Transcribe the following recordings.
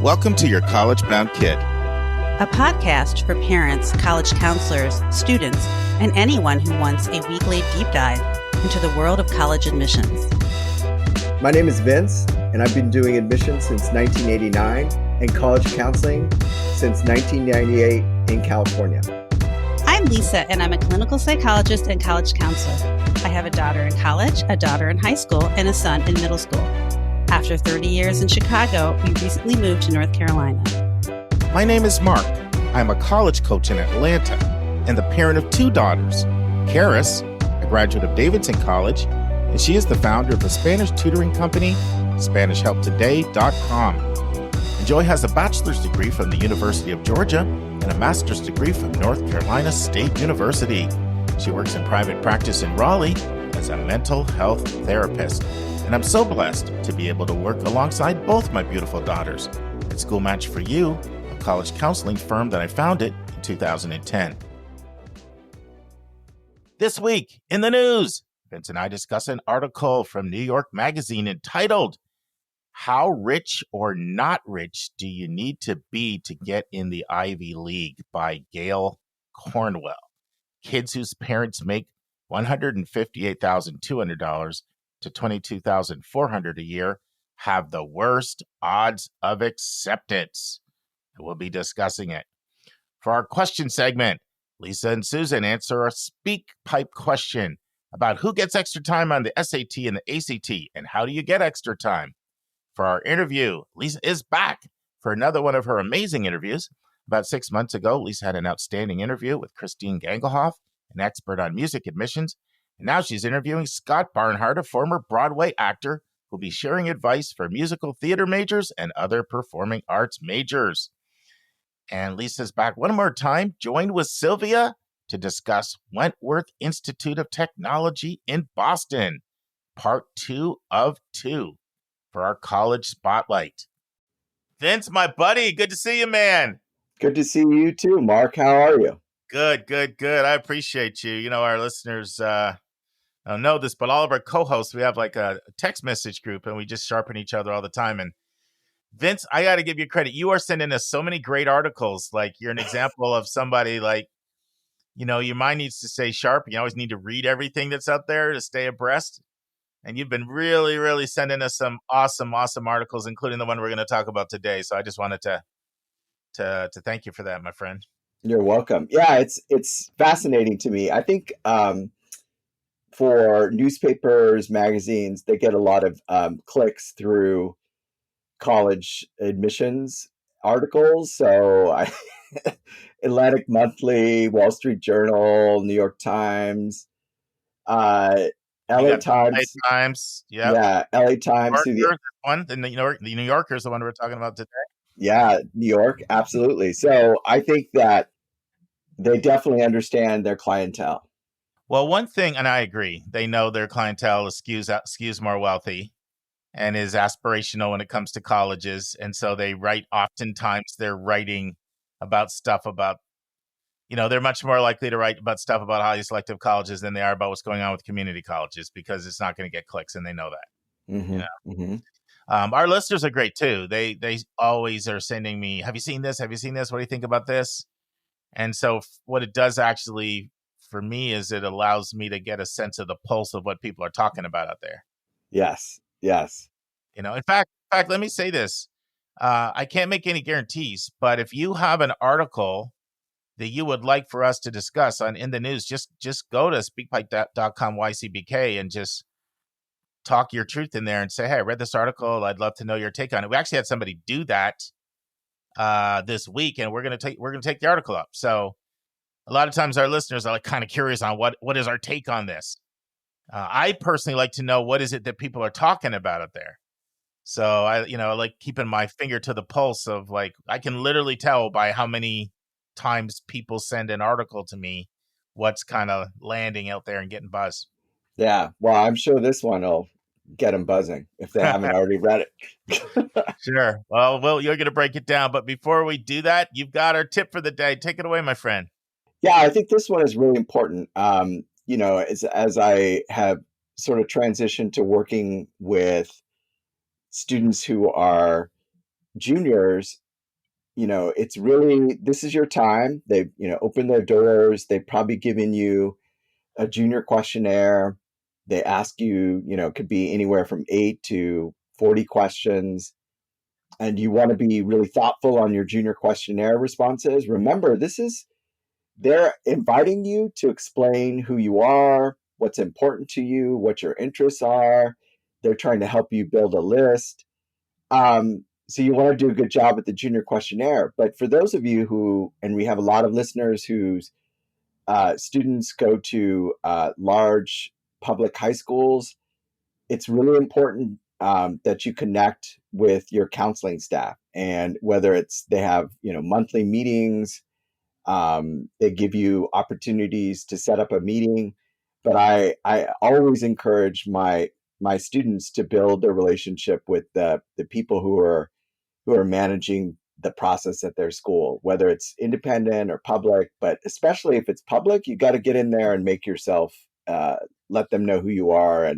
Welcome to Your College Bound Kid, a podcast for parents, college counselors, students, and anyone who wants a weekly deep dive into the world of college admissions. My name is Vince, and I've been doing admissions since 1989 and college counseling since 1998 in California. I'm Lisa, and I'm a clinical psychologist and college counselor. I have a daughter in college, a daughter in high school, and a son in middle school. After 30 years in Chicago, we recently moved to North Carolina. My name is Mark. I'm a college coach in Atlanta and the parent of two daughters. Karis, a graduate of Davidson College, and she is the founder of the Spanish tutoring company, SpanishHelpToday.com. And Joy has a bachelor's degree from the University of Georgia and a master's degree from North Carolina State University. She works in private practice in Raleigh as a mental health therapist. And I'm so blessed to be able to work alongside both my beautiful daughters at School Match for You, a college counseling firm that I founded in 2010. This week in the news, Vince and I discuss an article from New York Magazine entitled, "How Rich or Not Rich Do You Need to Be to Get in the Ivy League?" by Gail Cornwell. Kids whose parents make $158,200 to $22,400 a year have the worst odds of acceptance. We'll be discussing it. For our question segment, Lisa and Susan answer a speak pipe question about who gets extra time on the SAT and the ACT and how do you get extra time. For our interview, Lisa is back for another one of her amazing interviews. About 6 months ago, Lisa had an outstanding interview with Christine Gangelhoff, an expert on music admissions. And now she's interviewing Scott Barnhardt, a former Broadway actor who'll be sharing advice for musical theater majors and other performing arts majors. And Lisa's back one more time, joined with Sylvia to discuss Wentworth Institute of Technology in Boston, part 2 of 2 for our college spotlight. Vince, my buddy, good to see you, man. Good to see you too, Mark. How are you? Good. I appreciate you. You know, our listeners don't know this, but all of our co-hosts, we have like a text message group and we just sharpen each other all the time. And Vince, I got to give you credit. You are sending us so many great articles. Like you're an example of somebody like, you know, your mind needs to stay sharp. You always need to read everything that's out there to stay abreast. And you've been really, really sending us some awesome articles, including the one we're going to talk about today. So I just wanted to thank you for that, my friend. You're welcome. Yeah, it's fascinating to me. I think for newspapers, magazines, they get a lot of clicks through college admissions articles. So Atlantic Monthly, Wall Street Journal, New York Times, LA Times. Yeah, LA Times. The New Yorker is the one we're talking about today. Yeah, New York, absolutely. So I think that they definitely understand their clientele. Well, one thing, and I agree, they know their clientele skews more wealthy and is aspirational when it comes to colleges. And so oftentimes they're writing about stuff about, you know, they're much more likely to write about stuff about highly selective colleges than they are about what's going on with community colleges because it's not going to get clicks and they know that. Mm-hmm, you know? Mm-hmm. Our listeners are great too. They always are sending me, have you seen this? Have you seen this? What do you think about this? And so what it does actually for me is it allows me to get a sense of the pulse of what people are talking about out there. Yes. You know, in fact, let me say this. I can't make any guarantees, but if you have an article that you would like for us to discuss in the news, just go to speakpipe.com YCBK and just talk your truth in there and say, hey, I read this article. I'd love to know your take on it. We actually had somebody do that this week, and we're gonna take the article up. So a lot of times our listeners are like kind of curious on what is our take on this. I personally like to know what is it that people are talking about out there. So I like keeping my finger to the pulse of like I can literally tell by how many times people send an article to me what's kind of landing out there and getting buzz. Yeah, well, I'm sure this one will get them buzzing if they haven't already read it. Sure. Well, you're going to break it down. But before we do that, you've got our tip for the day. Take it away, my friend. Yeah, I think this one is really important. As I have sort of transitioned to working with students who are juniors, it's really, this is your time. They've, opened their doors. They've probably given you a junior questionnaire. They ask you, it could be anywhere from 8 to 40 questions. And you want to be really thoughtful on your junior questionnaire responses. Remember, they're inviting you to explain who you are, what's important to you, what your interests are. They're trying to help you build a list. So you want to do a good job at the junior questionnaire. But for those of you and we have a lot of listeners whose students go to large public high schools, it's really important that you connect with your counseling staff. And whether they have, monthly meetings, they give you opportunities to set up a meeting. But I always encourage my students to build a relationship with the people who are managing the process at their school, whether it's independent or public. But especially if it's public, you got to get in there and make yourself, let them know who you are,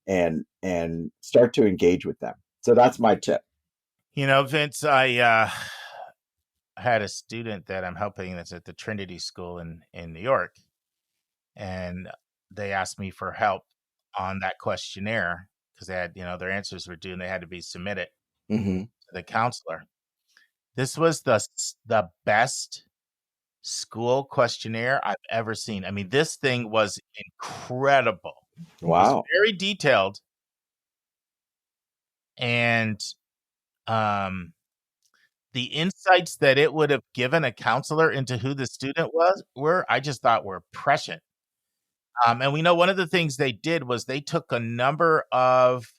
and start to engage with them. So that's my tip. Vince, I had a student that I'm helping that's at the Trinity School in New York, and they asked me for help on that questionnaire because they had, their answers were due and they had to be submitted to the counselor. This was the best school questionnaire I've ever seen. I mean, this thing was incredible. Wow. It was very detailed. And the insights that it would have given a counselor into who the student I just thought were prescient. And we know one of the things they did was they took a number of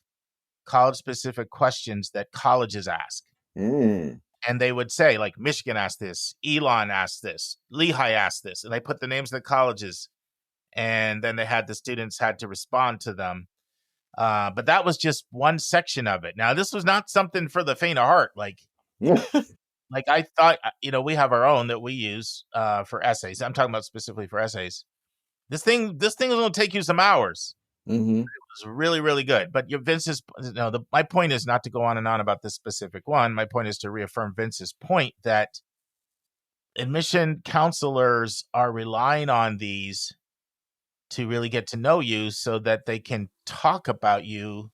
college-specific questions that colleges ask. And they would say, like, Michigan asked this, Elon asked this, Lehigh asked this, and they put the names of the colleges, and then the students had to respond to them. But that was just one section of it. Now, this was not something for the faint of heart. Like I thought, we have our own that we use for essays. I'm talking about specifically for essays. This thing is going to take you some hours. It was really, really good. But Vince's, my point is not to go on and on about this specific one. My point is to reaffirm Vince's point that admission counselors are relying on these to really get to know you so that they can talk about you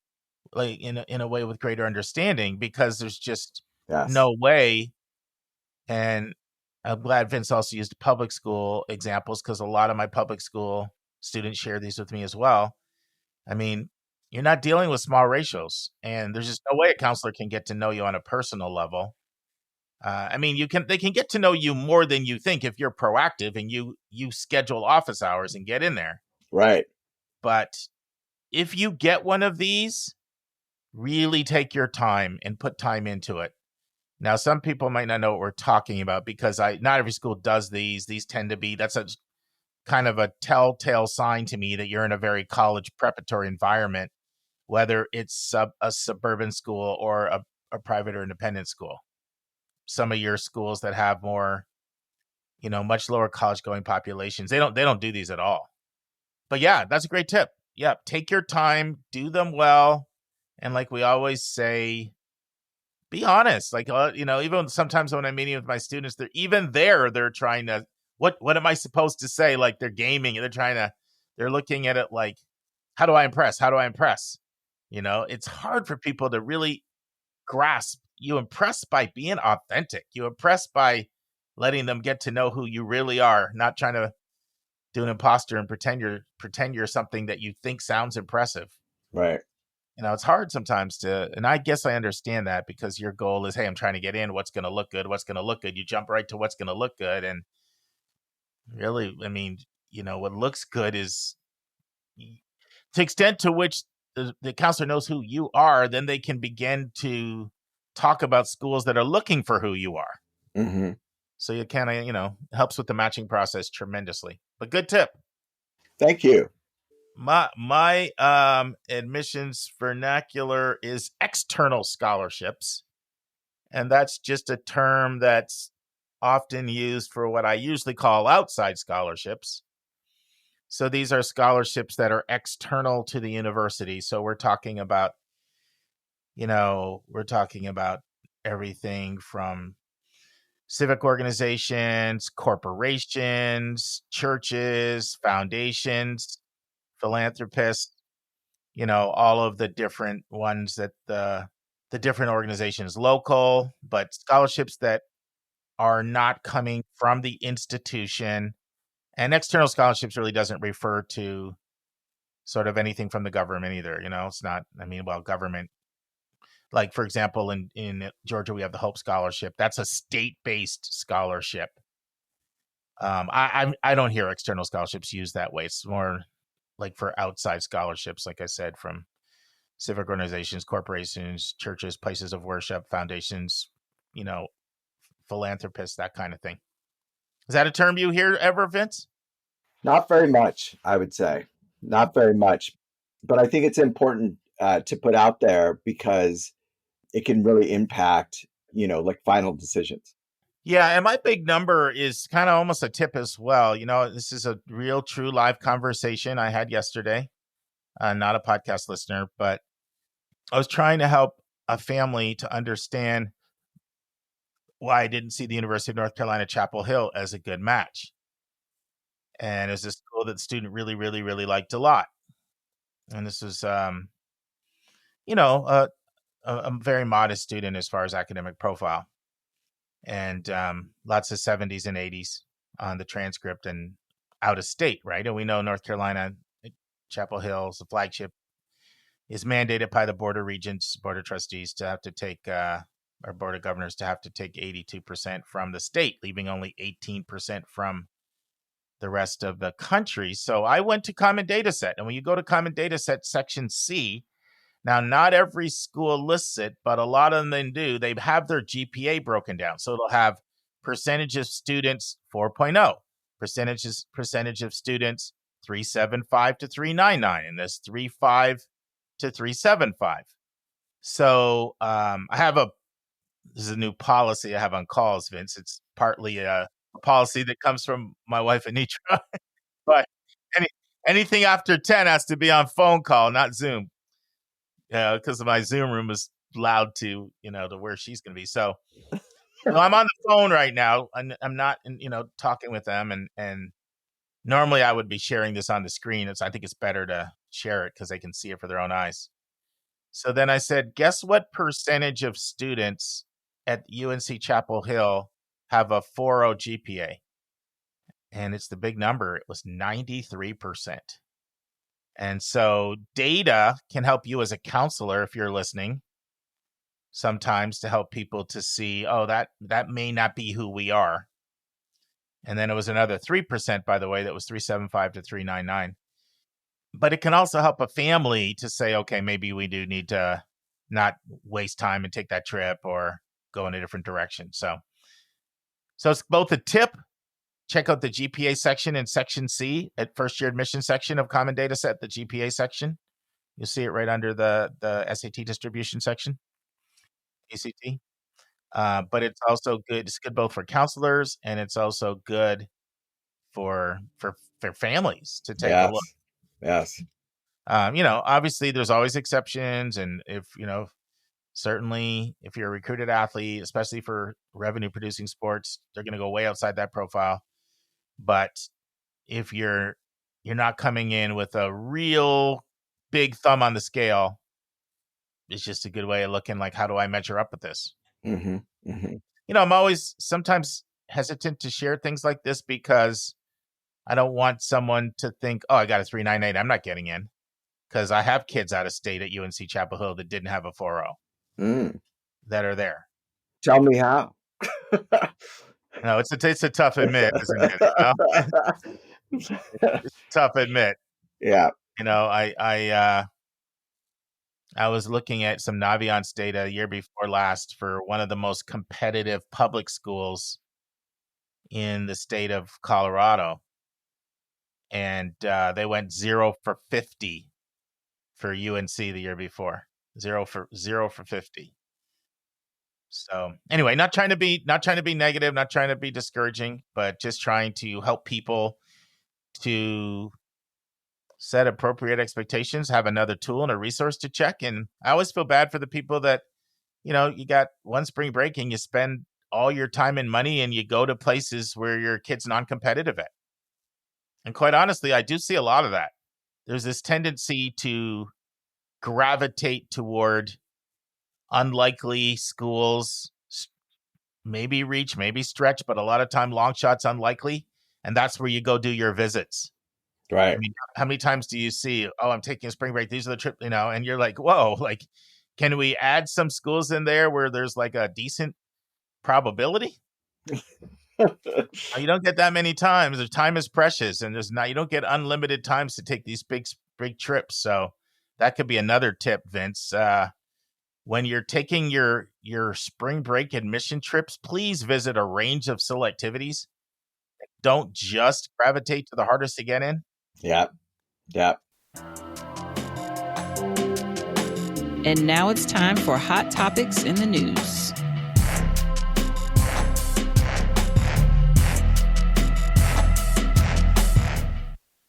like in a way with greater understanding, because there's just no way. And I'm glad Vince also used public school examples, because a lot of my public school students share these with me as well. I mean, you're not dealing with small ratios, and there's just no way a counselor can get to know you on a personal level. I mean, they can get to know you more than you think if you're proactive and you schedule office hours and get in there. Right. But if you get one of these, really take your time and put time into it. Now, some people might not know what we're talking about, because not every school does these. These tend to be, that's a kind of a telltale sign to me that you're in a very college preparatory environment, whether it's a suburban school or a private or independent school. Some of your schools that have more, much lower college going populations, they don't do these at all. But yeah, that's a great tip. Yeah, take your time, do them well, and like we always say, be honest. Like, even sometimes when I'm meeting with my students, they're trying to, what am I supposed to say? Like, they're gaming and they're looking at it like, how do I impress? How do I impress? It's hard for people to really grasp. You impress by being authentic. You impress by letting them get to know who you really are, not trying to do an imposter and pretend you're something that you think sounds impressive. Right. It's hard sometimes and I guess I understand that, because your goal is, hey, I'm trying to get in. What's going to look good? What's going to look good? You jump right to what's going to look good. And really, I mean, what looks good is to the extent to which the counselor knows who you are, then they can begin to talk about schools that are looking for who you are. So you kind of, helps with the matching process tremendously. But good tip. Thank you. My admissions vernacular is external scholarships, and that's just a term that's often used for what I usually call outside scholarships. So these are scholarships that are external to the university. So we're talking about everything from civic organizations, corporations, churches, foundations, philanthropists, all of the different ones that the different organizations, local, but scholarships that are not coming from the institution. And external scholarships really doesn't refer to sort of anything from the government either. It's not, government, like, for example, in Georgia, we have the Hope Scholarship. That's a state-based scholarship. I don't hear external scholarships used that way. It's more like for outside scholarships, like I said, from civic organizations, corporations, churches, places of worship, foundations, philanthropists, that kind of thing. Is that a term you hear ever, Vince? Not very much, I would say. Not very much. But I think it's important to put out there because it can really impact, like final decisions. Yeah, and my big number is kind of almost a tip as well. This is a real, true live conversation I had yesterday. Not a podcast listener, but I was trying to help a family to understand why I didn't see the University of North Carolina, Chapel Hill as a good match. And it was a school that the student really, really, really liked a lot. And this was, a very modest student as far as academic profile. And lots of 70s and 80s on the transcript and out of state, right? And we know North Carolina, Chapel Hill, the flagship, is mandated by the Board of Regents, Board of Trustees to have to take, or Board of Governors to have to take 82% from the state, leaving only 18% from the rest of the country. So I went to Common Data Set. And when you go to Common Data Set section C, now not every school lists it, but a lot of them do. They have their GPA broken down. So it'll have percentage of students 4.0, percentage of students 375 to 399, and this 35 to 375. So this is a new policy I have on calls, Vince. It's partly a policy that comes from my wife, Anitra. But anything after 10 has to be on phone call, not Zoom. Because my Zoom room is loud to where she's going to be. So I'm on the phone right now. I'm not, talking with them. And normally I would be sharing this on the screen. I think it's better to share it because they can see it for their own eyes. So then I said, guess what percentage of students at UNC Chapel Hill have a 4.0 GPA? And it's the big number. It was 93%. And so data can help you as a counselor, if you're listening, sometimes to help people to see, that may not be who we are. And then it was another 3%, by the way, that was 375 to 399. But it can also help a family to say, okay, maybe we do need to not waste time and take that trip or go in a different direction. So it's both a tip. Check out the GPA section in section C at first year admission section of Common Data Set, the GPA section. You'll see it right under the SAT distribution section, ACT. But it's also good. It's good both for counselors and it's also good for families to take a look. Yes. Obviously there's always exceptions. And certainly if you're a recruited athlete, especially for revenue producing sports, they're going to go way outside that profile. But if you're not coming in with a real big thumb on the scale, it's just a good way of looking like, how do I measure up with this? Mm-hmm. Mm-hmm. I'm always sometimes hesitant to share things like this because I don't want someone to think, I got a 398, I'm not getting in. Because I have kids out of state at UNC Chapel Hill that didn't have a 4.0 that are there. Tell me how. No, it's a tough admit, isn't it? It's a tough admit. Yeah. I was looking at some Naviance data year before last for one of the most competitive public schools in the state of Colorado. And they went 0 for 50 for UNC the year before. 0 for 50. So anyway, not trying to be negative, not trying to be discouraging, but just trying to help people to set appropriate expectations, have another tool and a resource to check. And I always feel bad for the people that, you got one spring break and you spend all your time and money and you go to places where your kid's non-competitive at. And quite honestly, I do see a lot of that. There's this tendency to gravitate toward unlikely schools, maybe reach, maybe stretch, but a lot of time long shots unlikely. And that's where you go do your visits. Right. I mean, how many times do you see, oh, I'm taking a spring break, these are the trips, and you're like, whoa, like, can we add some schools in there where there's like a decent probability? You don't get that many times. The time is precious, and you don't get unlimited times to take these big trips. So that could be another tip, Vince. When you're taking your spring break admission trips, please visit a range of selectivities. Don't just gravitate to the hardest to get in. Yeah. And now it's time for Hot Topics in the News.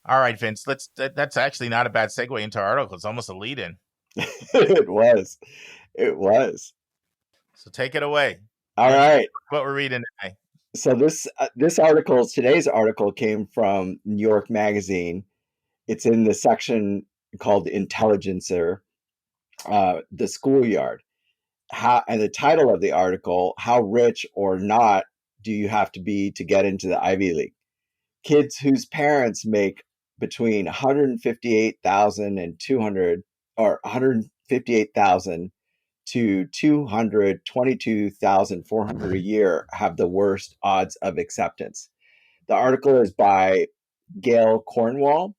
All right, Vince, that's actually not a bad segue into our article. It's almost a lead-in. It was. So take it away. All right. What we're reading today. So today's article came from New York Magazine. It's in the section called Intelligencer, the schoolyard. And the title of the article, How Rich or Not Do You Have to Be to Get into the Ivy League? Kids whose parents make between $158,000 and $200,000, or $158,000 to $222,400 a year have the worst odds of acceptance. The article is by Gail Cornwell,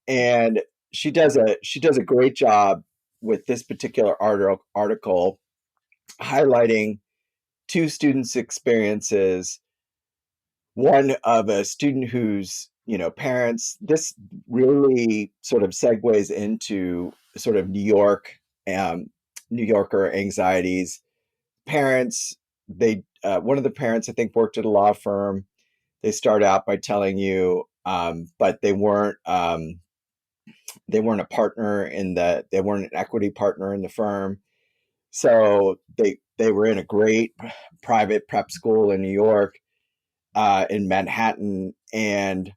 and she does a great job with this particular article, highlighting two students' experiences. One of a student whose parents. This really sort of segues into sort of New Yorker anxieties. Parents, one of the parents, I think, worked at a law firm. They start out by telling you, but they weren't a partner they weren't an equity partner in the firm. So they were in a great private prep school in New York, in Manhattan, and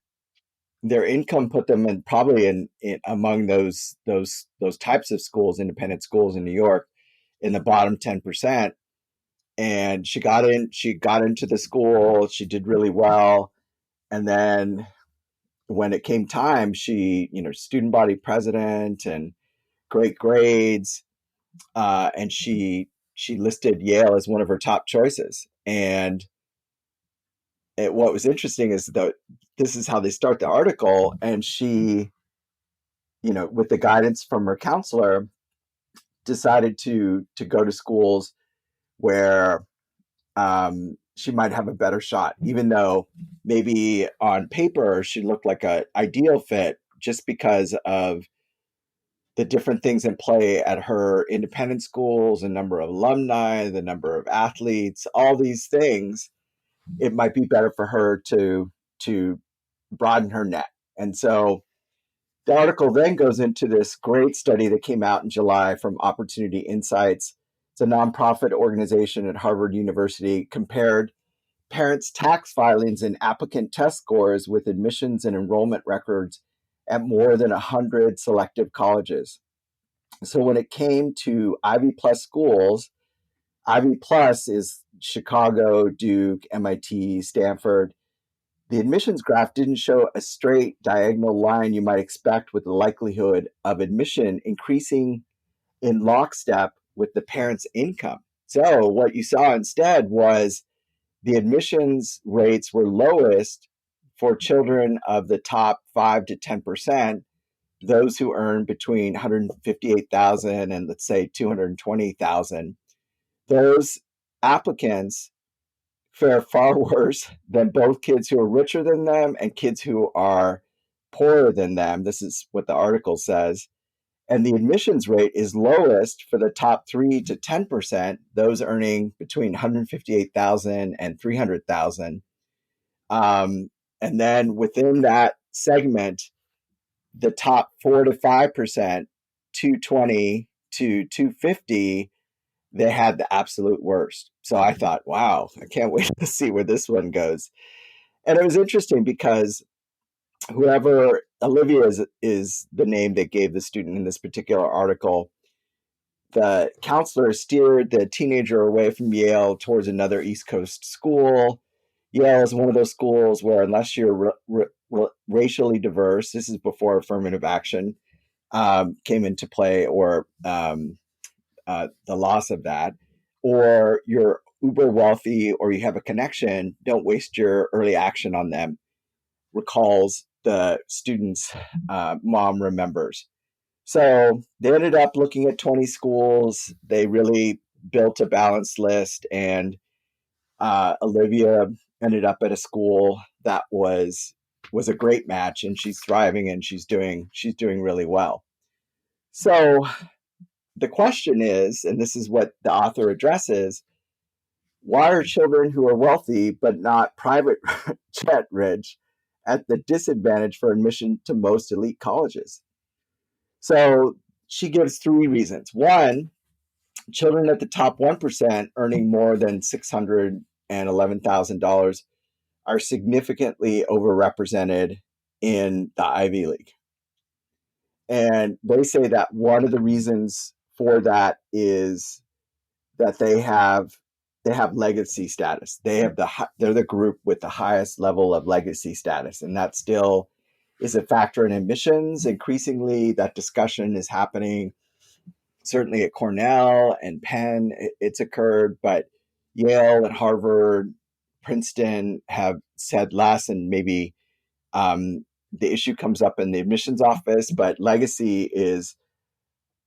their income put them in probably in among those types of schools, independent schools in New York, in the bottom 10%. And she got into the school. She did really well. And then when it came time, she, student body president and great grades. And she listed Yale as one of her top choices. And what was interesting is that this is how they start the article. And she, with the guidance from her counselor, decided to go to schools where she might have a better shot, even though maybe on paper she looked like an ideal fit, just because of the different things in play at her independent schools, the number of alumni, the number of athletes, all these things. It might be better for her to broaden her net. And so the article then goes into this great study that came out in July from Opportunity Insights. It's a nonprofit organization at Harvard University, compared parents' tax filings and applicant test scores with admissions and enrollment records at more than 100 selective colleges. So when it came to Ivy Plus schools, Ivy Plus is Chicago, Duke, MIT, Stanford. The admissions graph didn't show a straight diagonal line you might expect, with the likelihood of admission increasing in lockstep with the parents' income. So what you saw instead was the admissions rates were lowest for children of the top 5 to 10%, those who earn between $158,000 and, let's say, $220,000. Those applicants fare far worse than both kids who are richer than them and kids who are poorer than them. This is what the article says. And the admissions rate is lowest for the top 3 to 10%, those earning between $158,000 and $300,000. And then within that segment, the top 4 to 5%, $220,000 to $250,000, they had the absolute worst. So I thought, wow, I can't wait to see where this one goes. And it was interesting because whoever Olivia is the name they gave the student in this particular article. The counselor steered the teenager away from Yale towards another East Coast school. Yale is one of those schools where, unless you're racially diverse, this is before affirmative action came into play, or the loss of that, or you're uber wealthy or you have a connection, don't waste your early action on them, recalls the student's mom remembers. So they ended up looking at 20 schools. They really built a balanced list, and Olivia ended up at a school that was a great match, and she's thriving and she's doing really well. So the question is, and this is what the author addresses, why are children who are wealthy but not private jet rich at the disadvantage for admission to most elite colleges? So she gives three reasons. One, children at the top 1% earning more than $611,000 are significantly overrepresented in the Ivy League. And they say that one of the reasons for that is that they have legacy status. They're the group with the highest level of legacy status, and that still is a factor in admissions. Increasingly, that discussion is happening. Certainly at Cornell and Penn, it's occurred, but Yale and Harvard, Princeton have said less, and maybe the issue comes up in the admissions office, but legacy is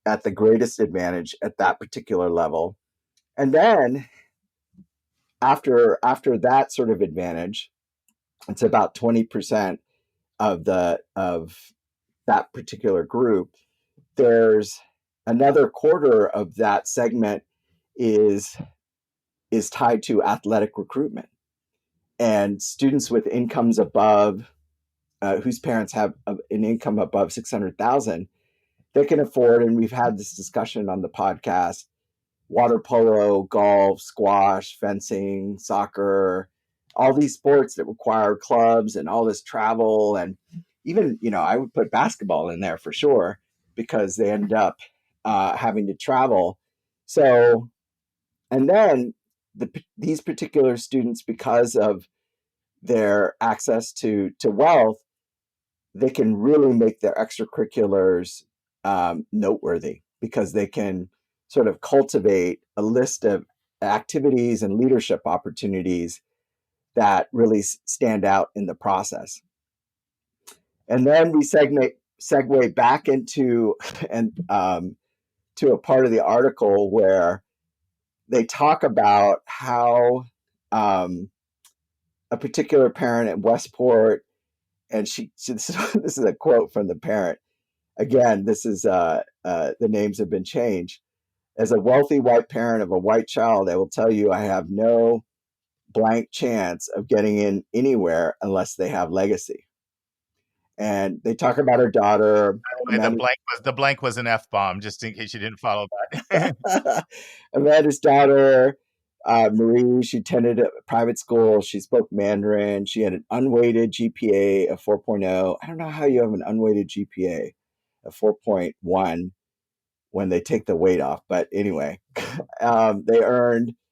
at the greatest advantage at that particular level. And then after that sort of advantage, it's about 20% of that particular group. There's another quarter of that segment is tied to athletic recruitment, and students with incomes above whose parents have an income above 600,000, they can afford, and we've had this discussion on the podcast, water polo, golf, squash, fencing, soccer, all these sports that require clubs and all this travel. And even, I would put basketball in there for sure, because they end up having to travel. So, and then these particular students, because of their access to wealth, they can really make their extracurriculars noteworthy, because they can sort of cultivate a list of activities and leadership opportunities that really stand out in the process. And then we segue back into to a part of the article where they talk about how a particular parent at Westport, and this is a quote from the parent. Again, this is the names have been changed. As a wealthy white parent of a white child, I will tell you I have no blank chance of getting in anywhere unless they have legacy. And they talk about her daughter. The blank was an F-bomb, just in case you didn't follow that. Amanda's daughter, Marie, she attended a private school. She spoke Mandarin. She had an unweighted GPA of 4.0. I don't know how you have an unweighted GPA of 4.1 when they take the weight off. But anyway, they had a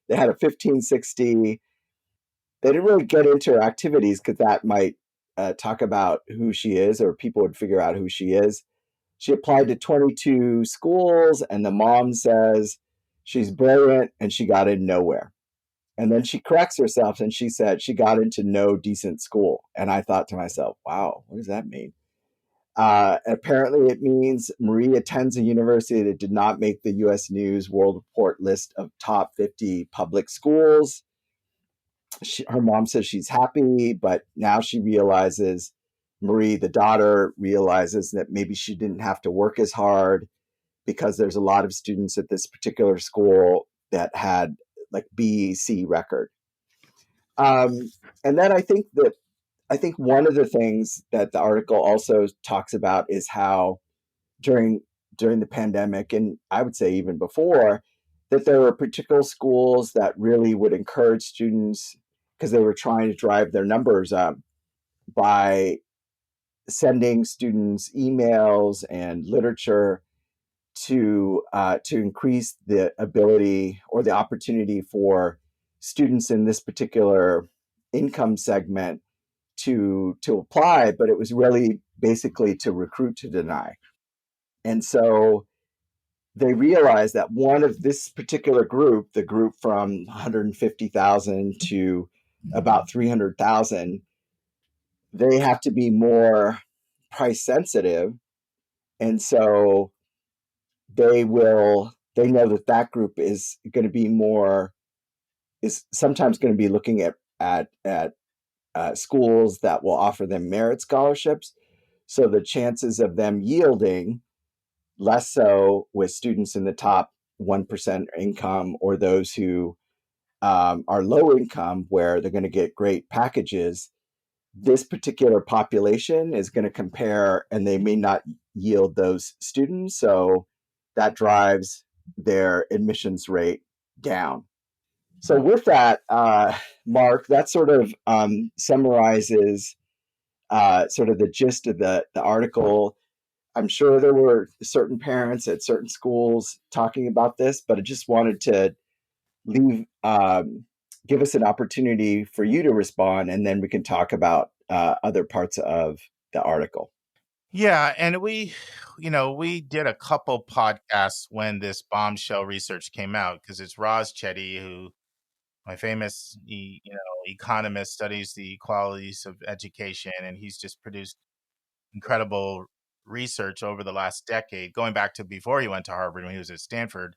1560. They didn't really get into her activities because that might talk about who she is, or people would figure out who she is. She applied to 22 schools, and the mom says she's brilliant and she got in nowhere. And then she corrects herself and she said she got into no decent school. And I thought to myself, wow, what does that mean? Apparently it means Marie attends a university that did not make the U.S. News World Report list of top 50 public schools. Her mom says she's happy, but now she realizes, Marie, the daughter, realizes that maybe she didn't have to work as hard, because there's a lot of students at this particular school that had like B/C record. And then I think one of the things that the article also talks about is how during the pandemic, and I would say even before, that there were particular schools that really would encourage students because they were trying to drive their numbers up by sending students emails and literature to increase the ability or the opportunity for students in this particular income segment to apply, but it was really basically to recruit to deny. And so they realized that one of this particular group, the group from 150,000 to about 300,000, they have to be more price sensitive. And so they know that group is going to be is sometimes going to be looking at schools that will offer them merit scholarships. So the chances of them yielding less so with students in the top 1% income or those who are low income where they're going to get great packages. This particular population is going to compare and they may not yield those students. So that drives their admissions rate down. So with that, Mark, that sort of summarizes sort of the gist of the article. I'm sure there were certain parents at certain schools talking about this, but I just wanted to give us an opportunity for you to respond, and then we can talk about other parts of the article. Yeah, and we did a couple podcasts when this bombshell research came out because it's Roz Chetty, who, my famous economist, studies the qualities of education, and he's just produced incredible research over the last decade, going back to before he went to Harvard when he was at Stanford.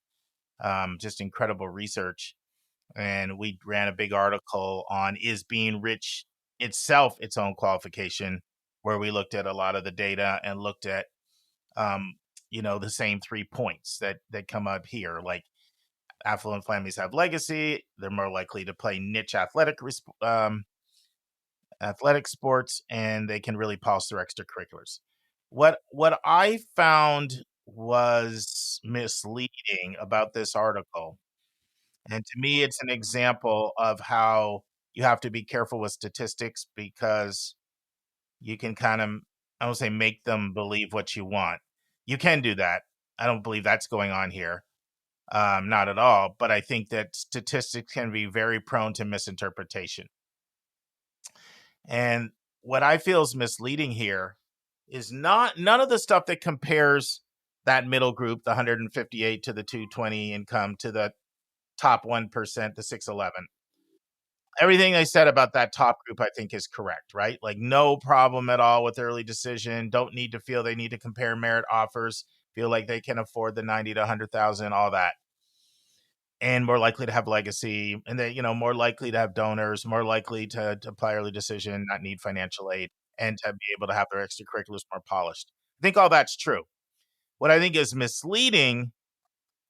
Just incredible research. And we ran a big article on is being rich itself its own qualification, where we looked at a lot of the data and looked at the same 3 points that come up here. Like, affluent families have legacy, they're more likely to play niche athletic sports, and they can really polish their extracurriculars. What I found was misleading about this article, and to me it's an example of how you have to be careful with statistics, because you can kind of, I don't say make them believe what you want. You can do that. I don't believe that's going on here. Not at all. But I think that statistics can be very prone to misinterpretation. And what I feel is misleading here is none of the stuff that compares that middle group, the 158 to the 220 income, to the top 1%, the 611. Everything I said about that top group, I think, is correct, right? Like, no problem at all with early decision. Don't need to feel they need to compare merit offers. Feel like they can afford the 90 to 100,000, all that. And more likely to have legacy, and they, more likely to have donors, more likely to apply early decision, not need financial aid, and to be able to have their extracurriculars more polished. I think all that's true. What I think is misleading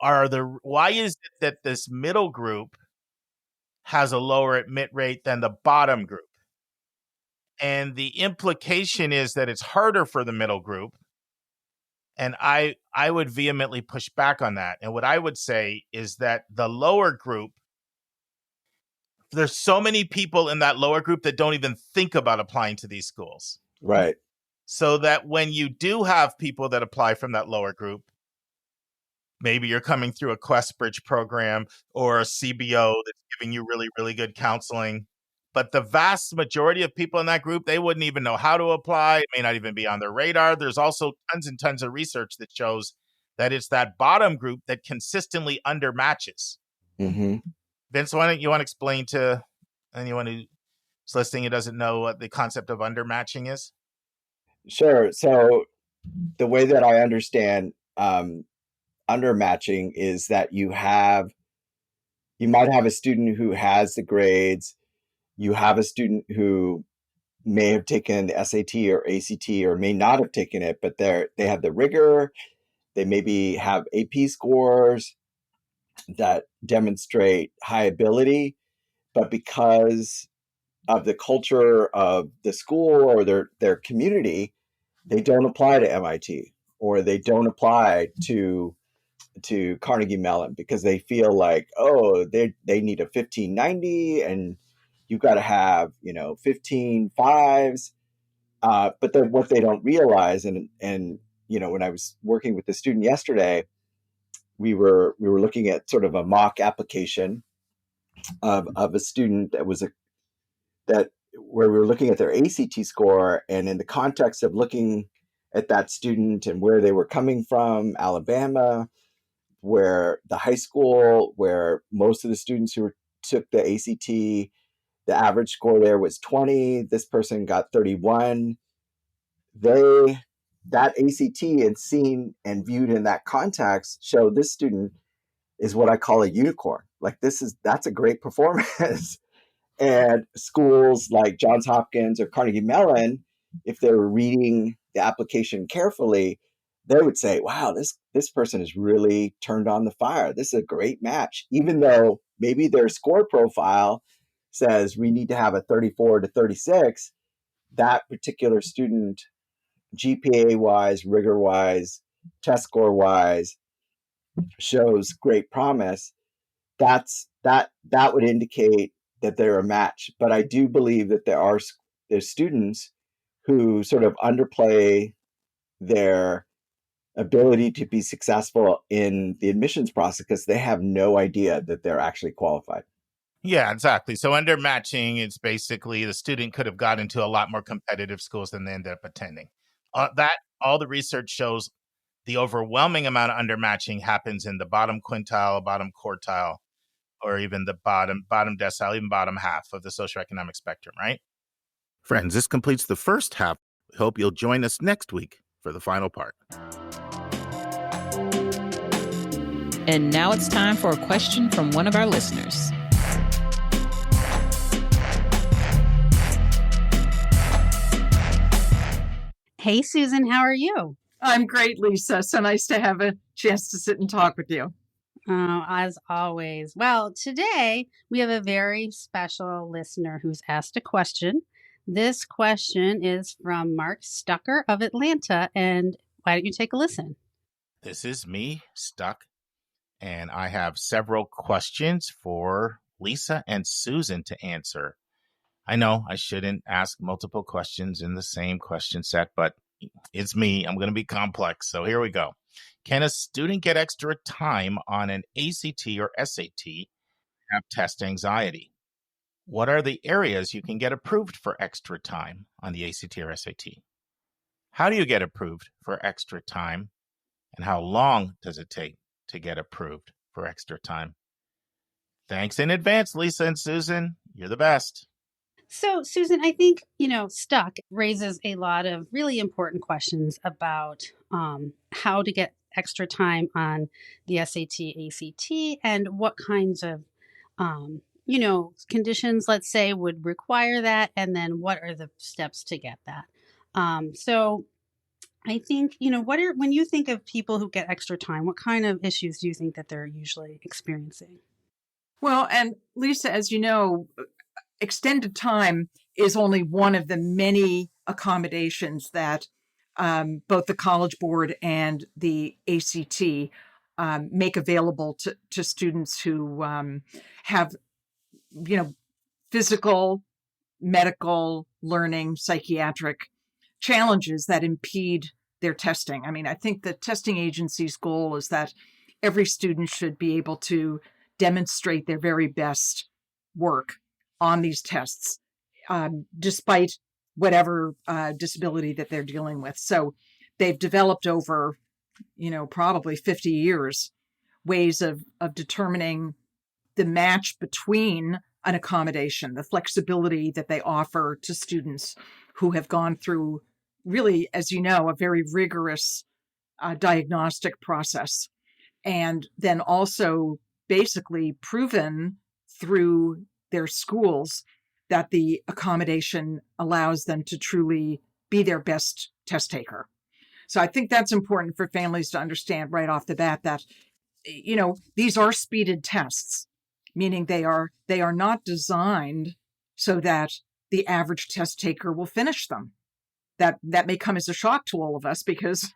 are why is it that this middle group has a lower admit rate than the bottom group? And the implication is that it's harder for the middle group. And I would vehemently push back on that. And what I would say is that the lower group, there's so many people in that lower group that don't even think about applying to these schools. Right. So that when you do have people that apply from that lower group, maybe you're coming through a QuestBridge program or a CBO that's giving you really, really good counseling. But the vast majority of people in that group, they wouldn't even know how to apply. It may not even be on their radar. There's also tons and tons of research that shows that it's that bottom group that consistently undermatches. Mm-hmm. Vince, why don't you want to explain to anyone who's listening who doesn't know what the concept of undermatching is? Sure. So the way that I understand undermatching is that you might have a student who has the grades, you have a student who may have taken the SAT or ACT or may not have taken it, but they have the rigor, they maybe have AP scores that demonstrate high ability, but because of the culture of the school or their community, they don't apply to MIT or they don't apply to to Carnegie Mellon because they feel like, oh, they need a 1590 and you've got to have, 15 fives. But then what they don't realize, and when I was working with the student yesterday, we were looking at sort of a mock application of a student where we were looking at their ACT score, and in the context of looking at that student and where they were coming from, Alabama, where the high school where most of the students who took the ACT, the average score there was 20. This person got 31. That ACT and seen and viewed in that context show this student is what I call a unicorn. Like that's a great performance. And schools like Johns Hopkins or Carnegie Mellon, if they were reading the application carefully, they would say, wow, this person is really turned on the fire. This is a great match, even though maybe their score profile says we need to have a 34 to 36. That particular student, GPA-wise, rigor-wise, test score-wise, shows great promise. That would indicate that they're a match. But I do believe that there's students who sort of underplay their ability to be successful in the admissions process because they have no idea that they're actually qualified. Yeah, exactly. So undermatching is basically the student could have got into a lot more competitive schools than they ended up attending. All the research shows the overwhelming amount of undermatching happens in the bottom quintile, bottom quartile, or even the bottom decile, even bottom half of the socioeconomic spectrum, right? Friends, this completes the first half. Hope you'll join us next week for the final part. And now it's time for a question from one of our listeners. Hey, Susan, how are you? I'm great, Lisa. So nice to have a chance to sit and talk with you. Oh, as always. Well, today we have a very special listener who's asked a question. This question is from Mark Stucker of Atlanta, and why don't you take a listen? This is me, Stuck, and I have several questions for Lisa and Susan to answer. I know I shouldn't ask multiple questions in the same question set, but it's me. I'm going to be complex. So here we go. Can a student get extra time on an ACT or SAT have test anxiety? What are the areas you can get approved for extra time on the ACT or SAT? How do you get approved for extra time? And how long does it take to get approved for extra time? Thanks in advance, Lisa and Susan. You're the best. So, Susan, I think, Stuck raises a lot of really important questions about how to get extra time on the SAT, ACT, and what kinds of, conditions, let's say, would require that, and then what are the steps to get that. So I think, when you think of people who get extra time, what kind of issues do you think that they're usually experiencing? Well, and Lisa, as you know, extended time is only one of the many accommodations that both the College Board and the ACT make available to students who have, physical, medical, learning, psychiatric challenges that impede their testing. I mean, I think the testing agency's goal is that every student should be able to demonstrate their very best work on these tests, despite whatever disability that they're dealing with. So they've developed over, probably 50 years, ways of determining the match between an accommodation, the flexibility that they offer to students who have gone through really, as you know, a very rigorous diagnostic process. And then also basically proven through their schools that the accommodation allows them to truly be their best test taker. So I think that's important for families to understand right off the bat that, these are speeded tests, meaning they are not designed so that the average test taker will finish them. That may come as a shock to all of us because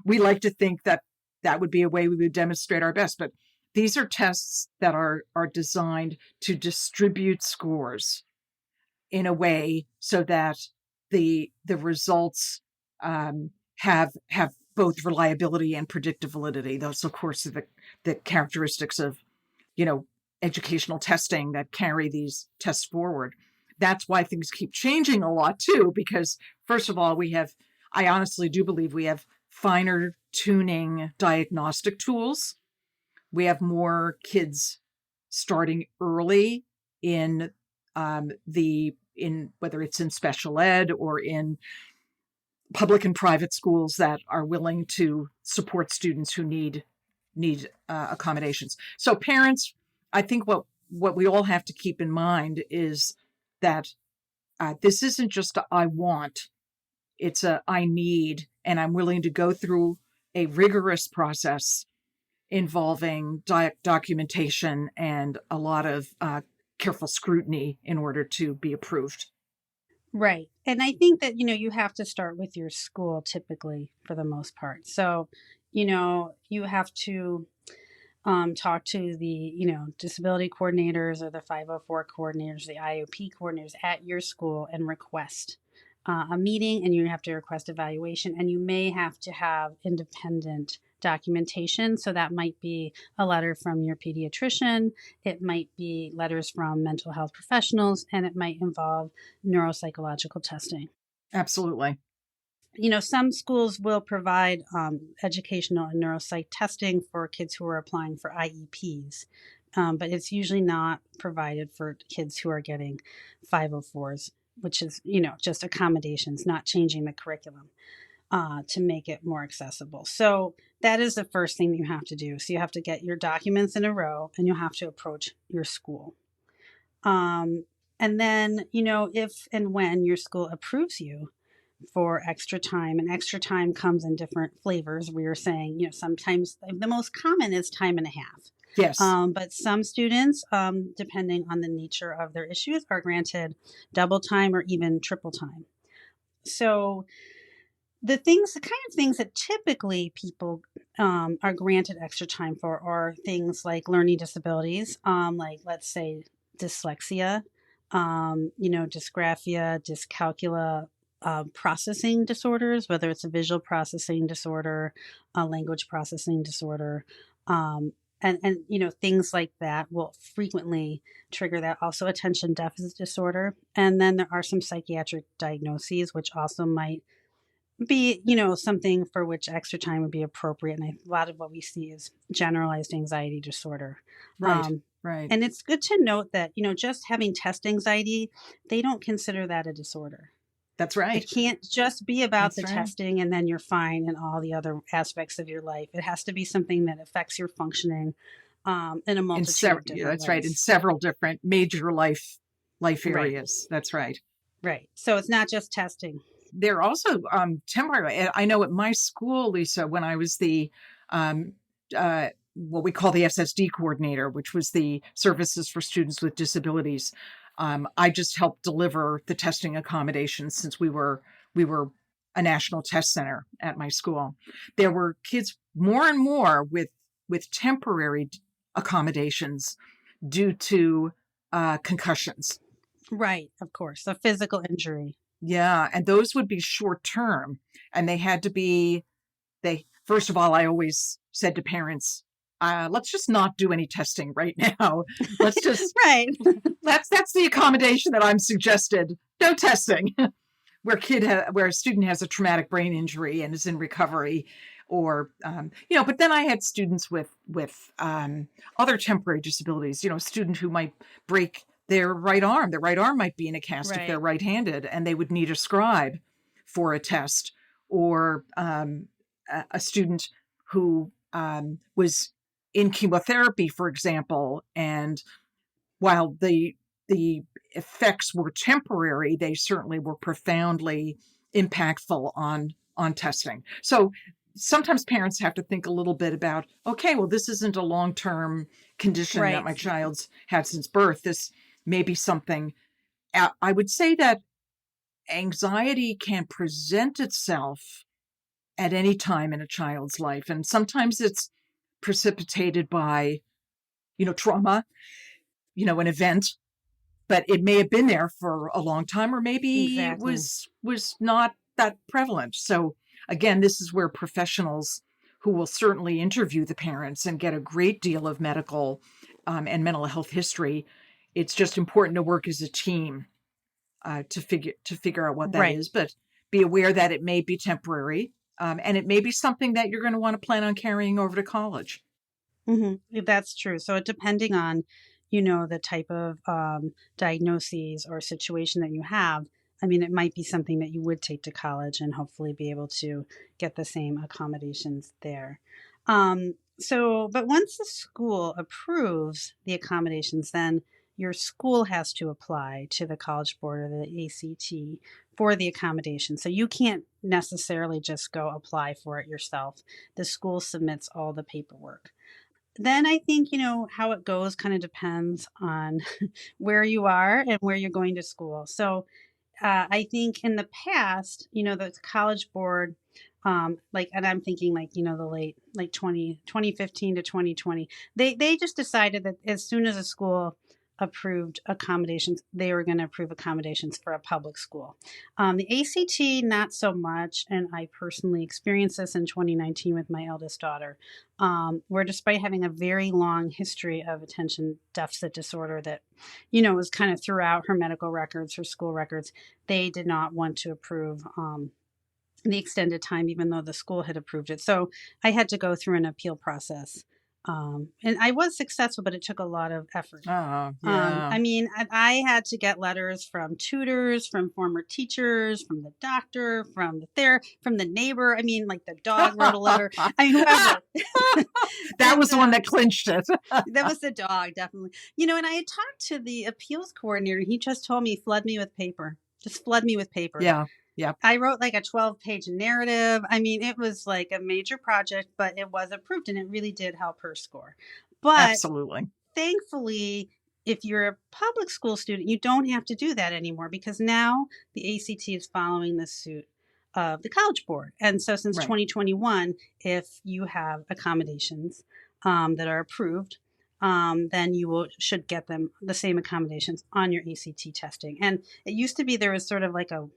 we like to think that that would be a way we would demonstrate our best. But these are tests that are designed to distribute scores in a way so that the results have both reliability and predictability. Those, of course, are the characteristics of, educational testing that carry these tests forward. That's why things keep changing a lot too, because first of all, I honestly do believe we have finer tuning diagnostic tools. We have more kids starting early in whether it's in special ed or in public and private schools that are willing to support students who need accommodations. So parents, I think what we all have to keep in mind is that this isn't just a I want, it's a I need, and I'm willing to go through a rigorous process involving documentation and a lot of careful scrutiny in order to be approved. Right. And I think that, you have to start with your school typically for the most part. So, you have to talk to the, disability coordinators or the 504 coordinators, the IOP coordinators at your school and request a meeting, and you have to request evaluation, and you may have to have independent documentation. So that might be a letter from your pediatrician, it might be letters from mental health professionals, and it might involve neuropsychological testing. Absolutely. Some schools will provide educational and neuropsych testing for kids who are applying for IEPs, but it's usually not provided for kids who are getting 504s, which is, just accommodations, not changing the curriculum to make it more accessible. So that is the first thing you have to do. So you have to get your documents in a row, and you'll have to approach your school. And then, if and when your school approves you for extra time, and extra time comes in different flavors. We were saying, sometimes the most common is time and a half. Yes. But some students, depending on the nature of their issues, are granted double time or even triple time. So the kind of things that typically people are granted extra time for are things like learning disabilities, like let's say dyslexia, dysgraphia, dyscalculia, processing disorders, whether it's a visual processing disorder, a language processing disorder, and things like that will frequently trigger that. Also attention deficit disorder. And then there are some psychiatric diagnoses, which also might be, something for which extra time would be appropriate. And a lot of what we see is generalized anxiety disorder. Right. Right. And it's good to note that, just having test anxiety, they don't consider that a disorder. That's right. It can't just be about That's the right. testing and then you're fine in all the other aspects of your life. It has to be something that affects your functioning in a multitude of different That's ways. right. In several different major life areas. Right. That's right. Right. So it's not just testing. They're also temporary. I know at my school, Lisa, when I was the what we call the SSD coordinator, which was the Services for Students with Disabilities, I just helped deliver the testing accommodations since we were a national test center at my school. There were kids more and more with temporary accommodations due to concussions. Right, of course, a physical injury. Yeah, and those would be short term, and they had to be. First of all, I always said to parents, let's just not do any testing right now. Let's just right. That's the accommodation that I'm suggested. No testing. Where a student has a traumatic brain injury and is in recovery, or But then I had students with other temporary disabilities. A student who might break their right arm. Their right arm might be in a cast if they're right-handed, and they would need a scribe for a test, or a student who was in chemotherapy, for example, and while the effects were temporary, they certainly were profoundly impactful on testing. So sometimes parents have to think a little bit about, okay, well, this isn't a long-term condition that my child's had since birth. This may be something. I would say that anxiety can present itself at any time in a child's life. And sometimes it's precipitated by, trauma, an event, but it may have been there for a long time, or maybe Exactly. was not that prevalent. So again, this is where professionals who will certainly interview the parents and get a great deal of medical and mental health history. It's just important to work as a team to figure out what that Right. is, but be aware that it may be temporary, and it may be something that you're going to want to plan on carrying over to college. That's true. So depending on, the type of diagnoses or situation that you have, I mean, it might be something that you would take to college and hopefully be able to get the same accommodations there. But once the school approves the accommodations, then your school has to apply to the College Board or the ACT for the accommodation. So you can't necessarily just go apply for it yourself. The school submits all the paperwork. Then I think, how it goes kind of depends on where you are and where you're going to school. So I think in the past, the College Board, and I'm thinking the late, 2015 to 2020, they just decided that as soon as a school approved accommodations, they were going to approve accommodations for a public school. The ACT, not so much. And I personally experienced this in 2019 with my eldest daughter, where despite having a very long history of attention deficit disorder that, was kind of throughout her medical records, her school records, they did not want to approve the extended time, even though the school had approved it. So I had to go through an appeal process. And I was successful, but it took a lot of effort. Oh, yeah. I had to get letters from tutors, from former teachers, from the doctor, from the neighbor. The dog wrote a letter. Whoever. That was the one that clinched it. That was the dog, definitely. And I had talked to the appeals coordinator. He just told me, flood me with paper. Just flood me with paper. Yeah. Yeah. I wrote a 12-page narrative. It was like a major project, but it was approved and it really did help her score. But absolutely, thankfully, if you're a public school student, you don't have to do that anymore because now the ACT is following the suit of the College Board. And so since 2021, if you have accommodations that are approved, then you should get them the same accommodations on your ACT testing. And it used to be there was sort of like a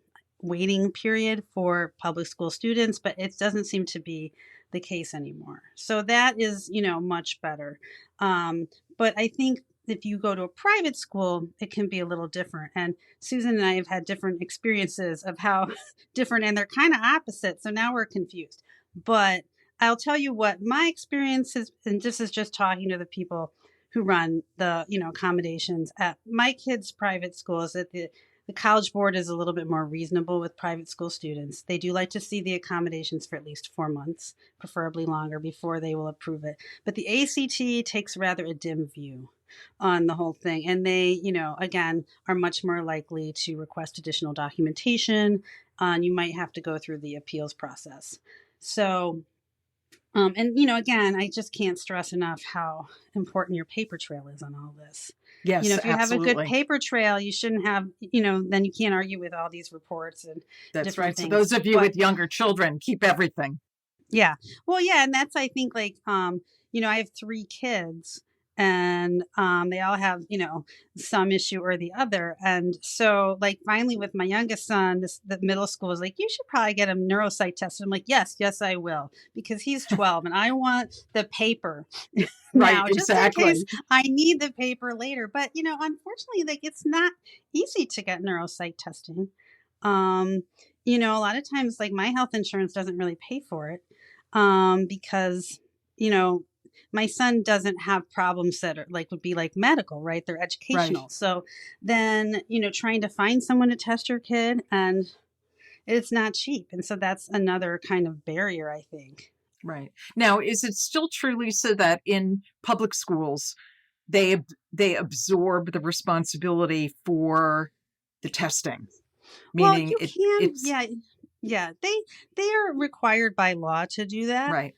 waiting period for public school students, but it doesn't seem to be the case anymore. So that is, much better. But I think if you go to a private school, it can be a little different. And Susan and I have had different experiences of how different, and they're kind of opposite. So now we're confused. But I'll tell you what my experience is, and this is just talking to the people who run the, accommodations at my kids' private schools, that the College Board is a little bit more reasonable with private school students. They do like to see the accommodations for at least 4 months, preferably longer, before they will approve it. But the ACT takes rather a dim view on the whole thing. And they, again, are much more likely to request additional documentation. And you might have to go through the appeals process. So, again, I just can't stress enough how important your paper trail is on all this. Yes, if you absolutely. have a good paper trail, you shouldn't have, then you can't argue with all these reports and that's right. Things. So those of you with younger children, keep everything. Yeah. Well, yeah. And that's, I think, I have 3 kids and they all have, some issue or the other. And so finally with my youngest son, the middle school was like, you should probably get him neuropsych tested. I'm like, yes, I will, because he's 12 and I want the paper now, right, just exactly. in case I need the paper later. But, unfortunately, it's not easy to get neuropsych testing. A lot of times, my health insurance doesn't really pay for it because, my son doesn't have problems that are would be medical, right? They're educational. Right. So then, trying to find someone to test your kid, and it's not cheap. And so that's another kind of barrier, I think. Right. Now, is it still true, Lisa, that in public schools, they absorb the responsibility for the testing? Meaning yeah. They are required by law to do that. Right.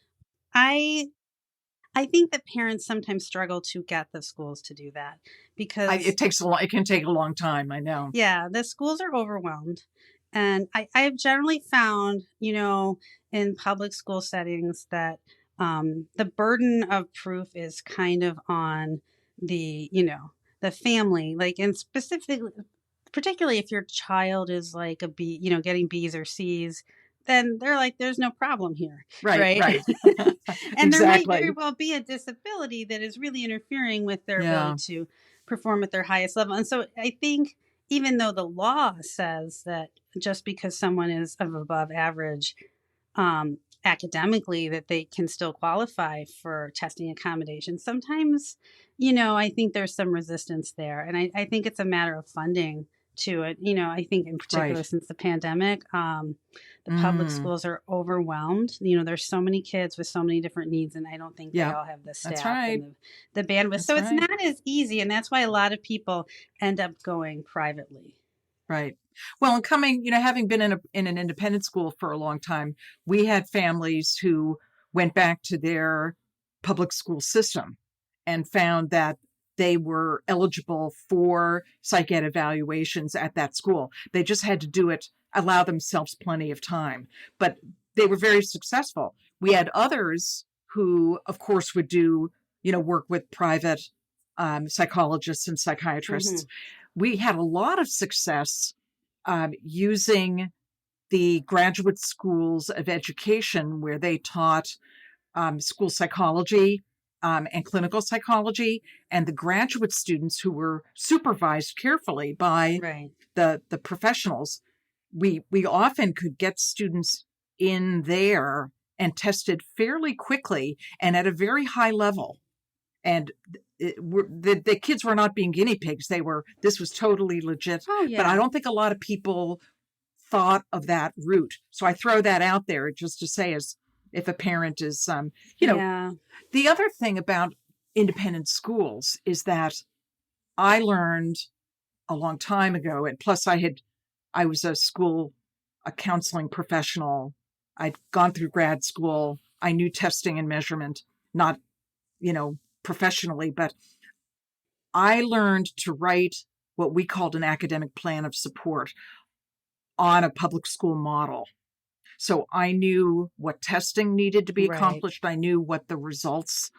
I think that parents sometimes struggle to get the schools to do that because it can take a long time. I know. Yeah, the schools are overwhelmed, And I've generally found, in public school settings that the burden of proof is kind of on the family, like, and specifically, particularly if your child is like a B, getting B's or C's, then they're like, there's no problem here. Right. And there might Exactly. very well be a disability that is really interfering with their Yeah. ability to perform at their highest level. And so I think even though the law says that just because someone is of above average academically, that they can still qualify for testing accommodations, sometimes, I think there's some resistance there. And I think it's a matter of funding to it. I think in particular Right. since the pandemic, the public schools are overwhelmed. There's so many kids with so many different needs, and I don't think Yeah. they all have the staff That's right. and the bandwidth. That's So it's right. not as easy, and that's why a lot of people end up going privately. Right. Well, and having been in an independent school for a long time, we had families who went back to their public school system and found that they were eligible for psych ed evaluations at that school. They just had to allow themselves plenty of time, but they were very successful. We had others who, of course, would do, work with private psychologists and psychiatrists. We had a lot of success using the graduate schools of education where they taught school psychology and clinical psychology, and the graduate students who were supervised carefully by the professionals. We often could get students in there and tested fairly quickly and at a very high level. And the kids were not being guinea pigs. This was totally legit. Oh, yeah. But I don't think a lot of people thought of that route. So I throw that out there just to say, as if a parent is, The other thing about independent schools is that I learned a long time ago, and plus I was a counseling professional. I'd gone through grad school. I knew testing and measurement, not, professionally, but I learned to write what we called an academic plan of support on a public school model. So I knew what testing needed to be accomplished. I knew what the results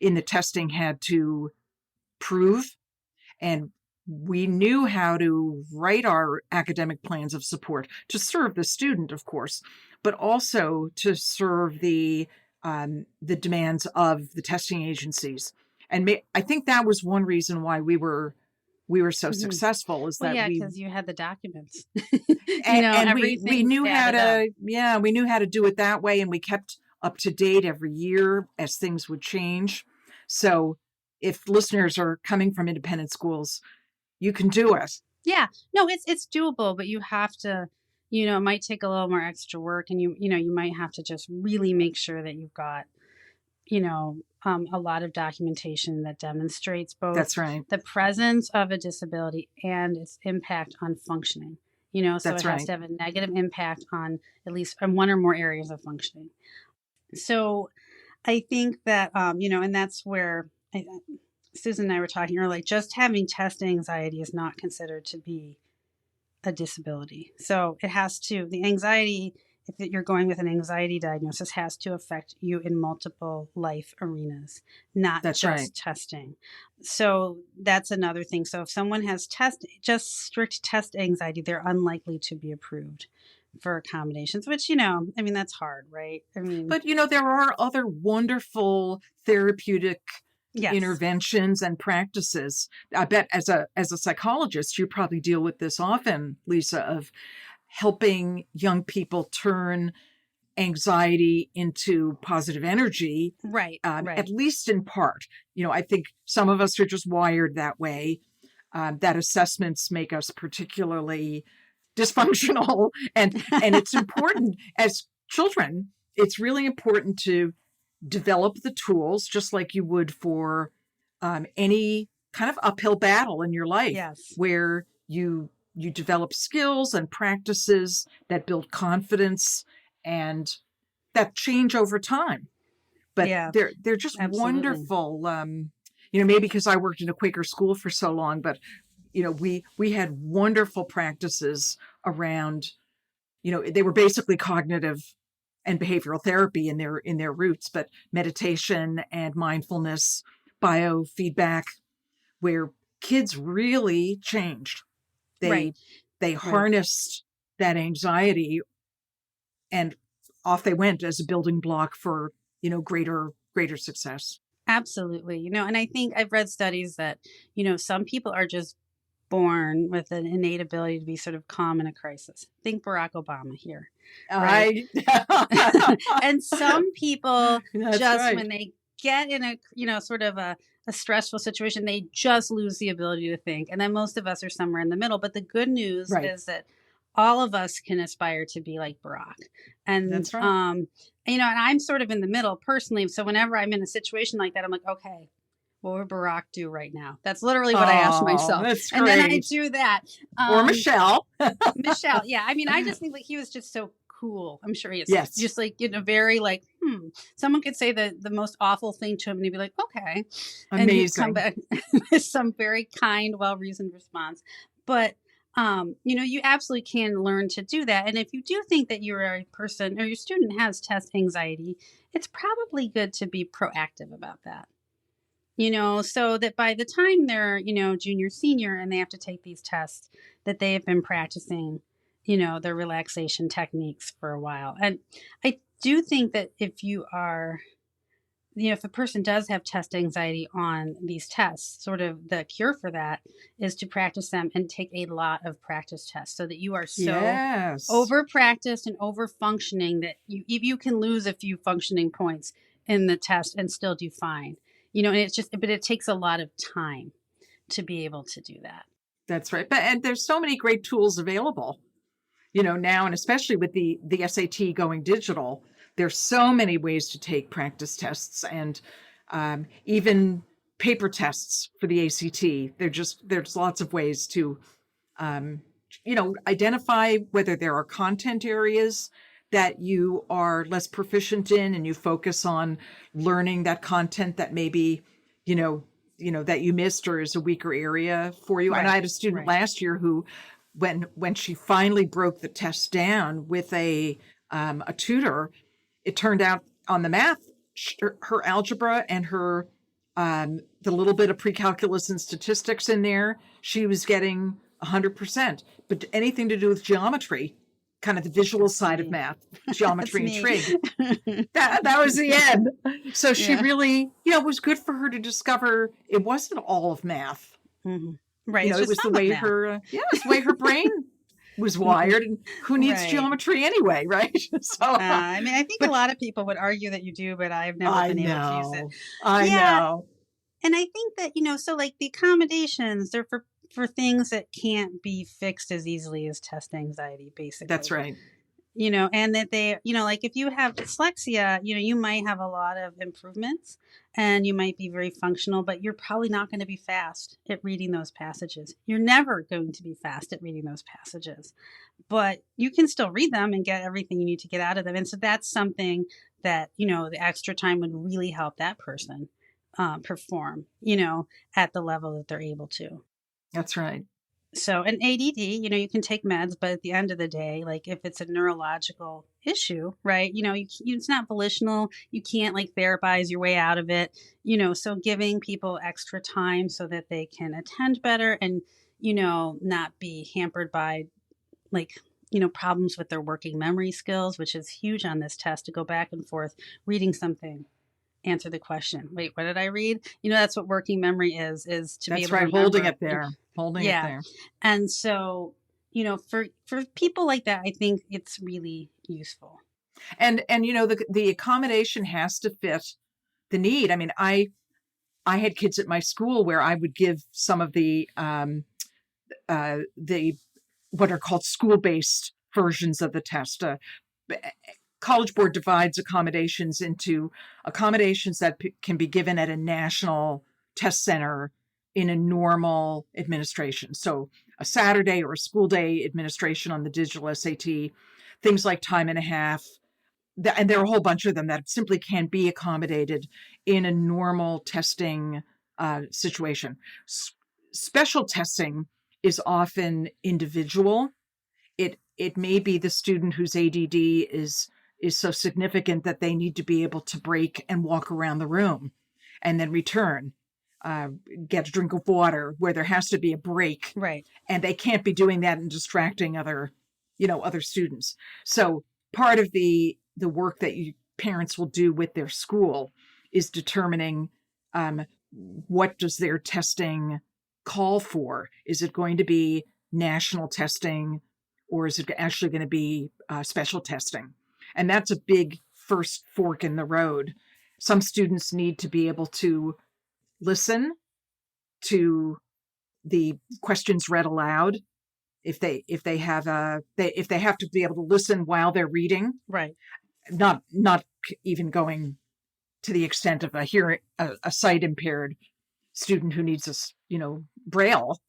in the testing had to prove. And we knew how to write our academic plans of support to serve the student, of course, but also to serve the demands of the testing agencies. And I think that was one reason why we were so successful, is that because you had the documents. and we knew how to we knew how to do it that way, and we kept up to date every year as things would change. So if listeners are coming from independent schools, you can do it. Yeah, no, it's doable, but you have to, it might take a little more extra work, and you might have to just really make sure that you've got, a lot of documentation that demonstrates both the presence of a disability and its impact on functioning. So it has to have a negative impact on at least one or more areas of functioning. So I think that, and that's where Susan and I were talking earlier, just having test anxiety is not considered to be a disability. So it has to, the anxiety, if you're going with an anxiety diagnosis, has to affect you in multiple life arenas, not just testing. So that's another thing. So if someone has just strict test anxiety, they're unlikely to be approved for accommodations, which, that's hard, right? But, there are other wonderful therapeutic interventions and practices. I bet as a psychologist, you probably deal with this often, Lisa, of helping young people turn anxiety into positive energy. Right. At least in part. I think some of us are just wired that way, that assessments make us particularly dysfunctional. And it's important as children, it's really important to develop the tools just like you would for any kind of uphill battle in your life, where you develop skills and practices that build confidence and that change over time. But they're just wonderful. Maybe because I worked in a Quaker school for so long, but we had wonderful practices around they were basically cognitive and behavioral therapy in their roots, but meditation and mindfulness, biofeedback, where kids really changed. They harnessed that anxiety, and off they went as a building block for, greater success. Absolutely. And I think I've read studies that, some people are just born with an innate ability to be sort of calm in a crisis. Think Barack Obama here. Right? And some people when they get in a, sort of a stressful situation, they just lose the ability to think. And then most of us are somewhere in the middle. But the good news is that all of us can aspire to be like Barack. And that's right. And I'm sort of in the middle personally. So whenever I'm in a situation like that, I'm like, okay, what would Barack do right now? That's literally what I ask myself. That's great. And then I do that. Or Michelle. Michelle. Yeah. I mean, I just think he was just so cool. I'm sure he is. Yes. Just like, very like, someone could say the most awful thing to him and he'd be like, okay. Amazing. And he'd come back with some very kind, well-reasoned response. But, you absolutely can learn to do that. And if you do think that you're a person or your student has test anxiety, it's probably good to be proactive about that. So that by the time they're, junior, senior, and they have to take these tests, that they have been practicing, their relaxation techniques for a while. And I do think that if you are, if a person does have test anxiety on these tests, sort of the cure for that is to practice them and take a lot of practice tests so that you are so over practiced and over functioning that you can lose a few functioning points in the test and still do fine. And but it takes a lot of time to be able to do that. That's right. And there's so many great tools available, now, and especially with the SAT going digital, there's so many ways to take practice tests and even paper tests for the ACT. There's lots of ways to, identify whether there are content areas that you are less proficient in and you focus on learning that content that maybe, that you missed or is a weaker area for you. Right. And I had a student last year who, when she finally broke the test down with a tutor, it turned out on the math, her algebra and her the little bit of pre-calculus and statistics in there, she was getting 100%. But anything to do with geometry, kind of the visual side of math, geometry and trig, that was the end. So she really, it was good for her to discover it wasn't all of math. Mm-hmm. Right. It was the way it's the way her brain was wired, and who needs geometry anyway, right? So I think a lot of people would argue that you do, but I've never been able to use it. I know. And I think that, so like the accommodations, they're for things that can't be fixed as easily as test anxiety, basically. That's right. And that they, like if you have dyslexia, you might have a lot of improvements and you might be very functional, but you're probably not going to be fast at reading those passages. You're never going to be fast at reading those passages, but you can still read them and get everything you need to get out of them. And so that's something that, the extra time would really help that person perform, at the level that they're able to. That's right. So an ADD, you can take meds, but at the end of the day, like if it's a neurological issue, right, it's not volitional. You can't like therapize your way out of it, so giving people extra time so that they can attend better and, not be hampered by like, problems with their working memory skills, which is huge on this test to go back and forth reading something. Answer the question. Wait, what did I read? That's what working memory is to That's be able right, to remember. holding it there. Holding it there. And so, for people like that, I think it's really useful. And the accommodation has to fit the need. I mean, I had kids at my school where I would give some of the what are called school-based versions of the test. College Board divides accommodations into accommodations that can be given at a national test center in a normal administration. So a Saturday or a school day administration on the digital SAT, things like time and a half. And there are a whole bunch of them that simply can't be accommodated in a normal testing situation. Special testing is often individual. it may be the student whose ADD is so significant that they need to be able to break and walk around the room and then return, get a drink of water, where there has to be a break. Right. And they can't be doing that and distracting other students. So part of the work that parents will do with their school is determining what does their testing call for? Is it going to be national testing, or is it actually going to be special testing? And that's a big first fork in the road. Some students need to be able to listen to the questions read aloud. If they have to be able to listen while they're reading, Right. Not even going to the extent of a sight impaired student who needs Braille,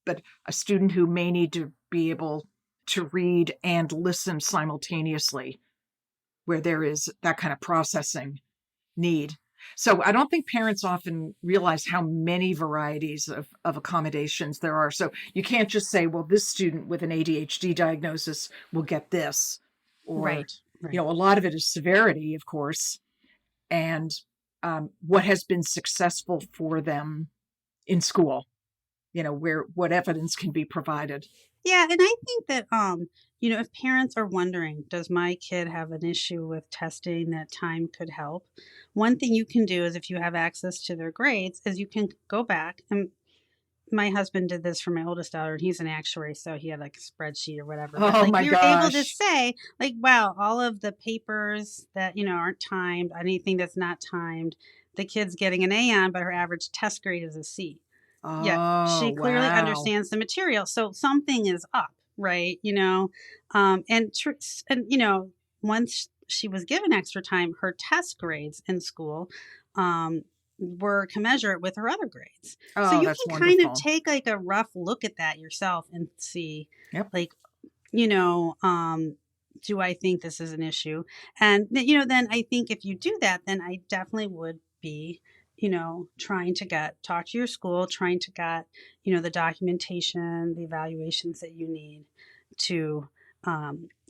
but a student who may need to be able to read and listen simultaneously, where there is that kind of processing need. So I don't think parents often realize how many varieties of accommodations there are. So you can't just say, well, this student with an ADHD diagnosis will get this. Or, Right. a lot of it is severity, of course, and what has been successful for them in school, what evidence can be provided. Yeah, and I think that if parents are wondering, does my kid have an issue with testing, that time could help. One thing you can do is, if you have access to their grades, is you can go back. And my husband did this for my oldest daughter, and he's an actuary, so he had like a spreadsheet or whatever. Oh, But, my we were able to gosh. say, like, wow, all of the papers that aren't timed, anything that's not timed, the kid's getting an A on, but her average test grade is a C. Yeah, she clearly wow. understands the material, so something is up, right? Once she was given extra time, her test grades in school were commensurate with her other grades. Oh, So you that's can kind of wonderful. take like a rough look at that yourself and see, Yep. like, do I think this is an issue? And then I think if you do that, then I definitely would be trying to talk to your school, trying to get, the documentation, the evaluations that you need to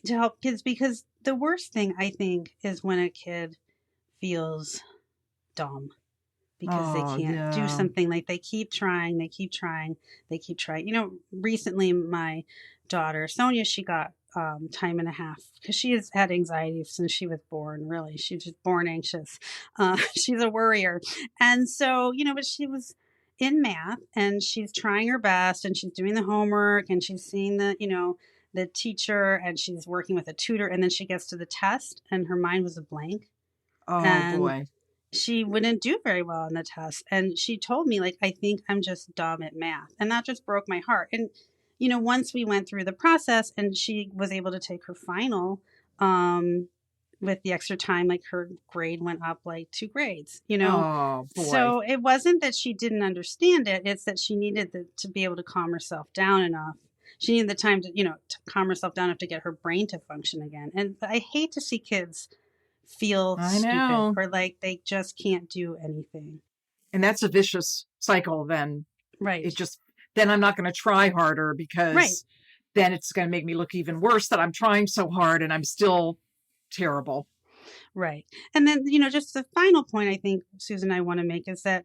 help kids. Because the worst thing, I think, is when a kid feels dumb because they can't do something. Like, they keep trying. Recently my daughter, Sonia, she got time and a half because she has had anxiety since she was born. Really, she's just born anxious. She's a worrier. And so, but she was in math and she's trying her best and she's doing the homework and she's seeing the teacher and she's working with a tutor, and then she gets to the test and her mind was a blank. Oh, and boy. She wouldn't do very well on the test. And she told me, like, I think I'm just dumb at math. And that just broke my heart. And once we went through the process and she was able to take her final with the extra time, like, her grade went up like 2 grades, Oh, boy. So it wasn't that she didn't understand it. It's that she needed to be able to calm herself down enough. She needed the time to, to calm herself down enough to get her brain to function again. And I hate to see kids feel stupid or like they just can't do anything. And that's a vicious cycle then. Right. It just, then I'm not going to try harder because then it's going to make me look even worse that I'm trying so hard and I'm still terrible. Right. And then, just the final point I think, Susan, I want to make is that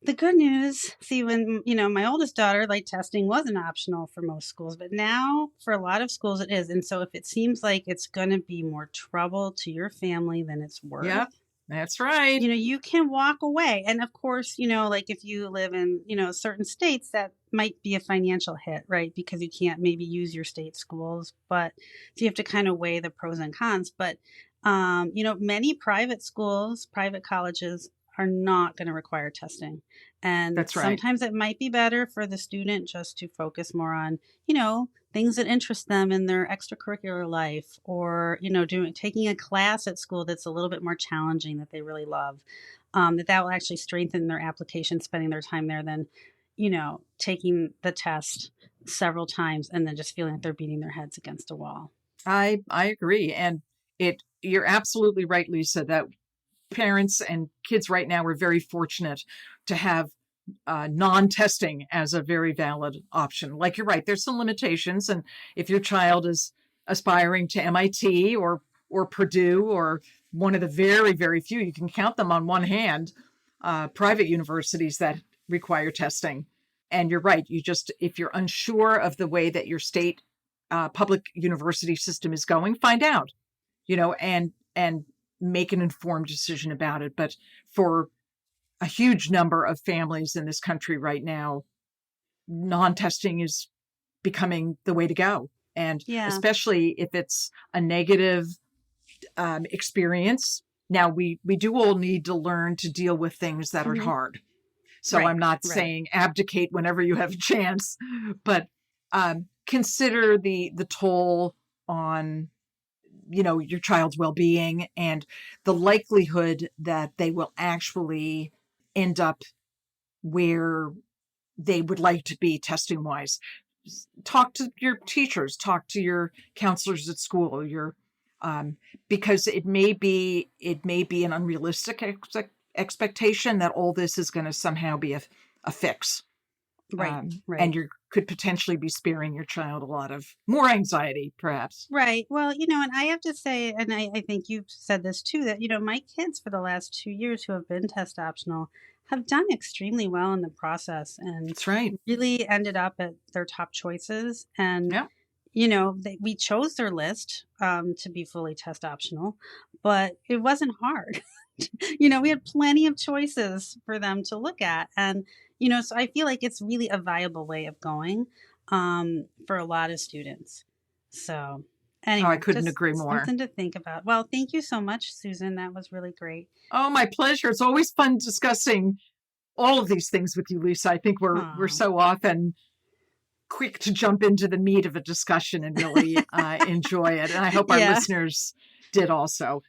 the good news, see, when, my oldest daughter, like, testing wasn't optional for most schools, but now for a lot of schools it is. And so if it seems like it's going to be more trouble to your family than it's worth. Yep, that's right. You can walk away. And of course, like, if you live in, certain states, that might be a financial hit, right? Because you can't maybe use your state schools, but so you have to kind of weigh the pros and cons. But, many private schools, private colleges are not going to require testing. And that's right. Sometimes it might be better for the student just to focus more on, things that interest them in their extracurricular life, or, taking a class at school that's a little bit more challenging that they really love, that will actually strengthen their application, spending their time there than, taking the test several times and then just feeling like they're beating their heads against a wall. I agree. And you're absolutely right, Lisa, that parents and kids right now are very fortunate to have non-testing as a very valid option. Like, you're right, there's some limitations, and if your child is aspiring to MIT or Purdue or one of the very, very few, you can count them on one hand, private universities that require testing. And you're right, if you're unsure of the way that your state public university system is going, find out, and make an informed decision about it. But for a huge number of families in this country right now, non-testing is becoming the way to go. And especially if it's a negative experience. Now, we do all need to learn to deal with things that are hard. So I'm not saying abdicate whenever you have a chance, but consider the toll on your child's well-being and the likelihood that they will actually end up where they would like to be testing wise. Talk to your teachers, talk to your counselors at school, because it may be an unrealistic expectation that all this is going to somehow be a fix. Right. And you could potentially be sparing your child a lot of more anxiety, perhaps. Right. Well, and I have to say, and I think you've said this too, that, my kids for the last 2 years who have been test optional have done extremely well in the process, and that's right. Really ended up at their top choices. And, we chose their list to be fully test optional, but it wasn't hard. We had plenty of choices for them to look at. And, so I feel like it's really a viable way of going for a lot of students. So anyway, I couldn't agree more. Something to think about. Well, thank you so much, Susan. That was really great. Oh, my pleasure. It's always fun discussing all of these things with you, Lisa. I think we're so often quick to jump into the meat of a discussion and really enjoy it. And I hope our listeners did also.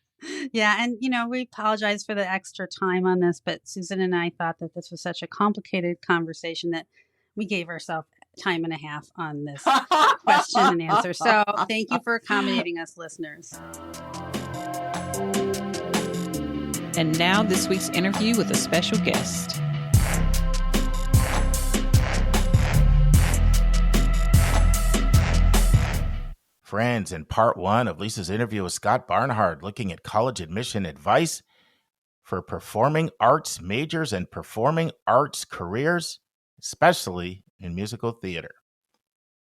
Yeah. And, we apologize for the extra time on this, but Susan and I thought that this was such a complicated conversation that we gave ourselves time and a half on this question and answer. So thank you for accommodating us, listeners. And now this week's interview with a special guest. Friends, in part 1 of Lisa's interview with Scott Barnhardt, looking at college admission advice for performing arts majors and performing arts careers, especially in musical theater.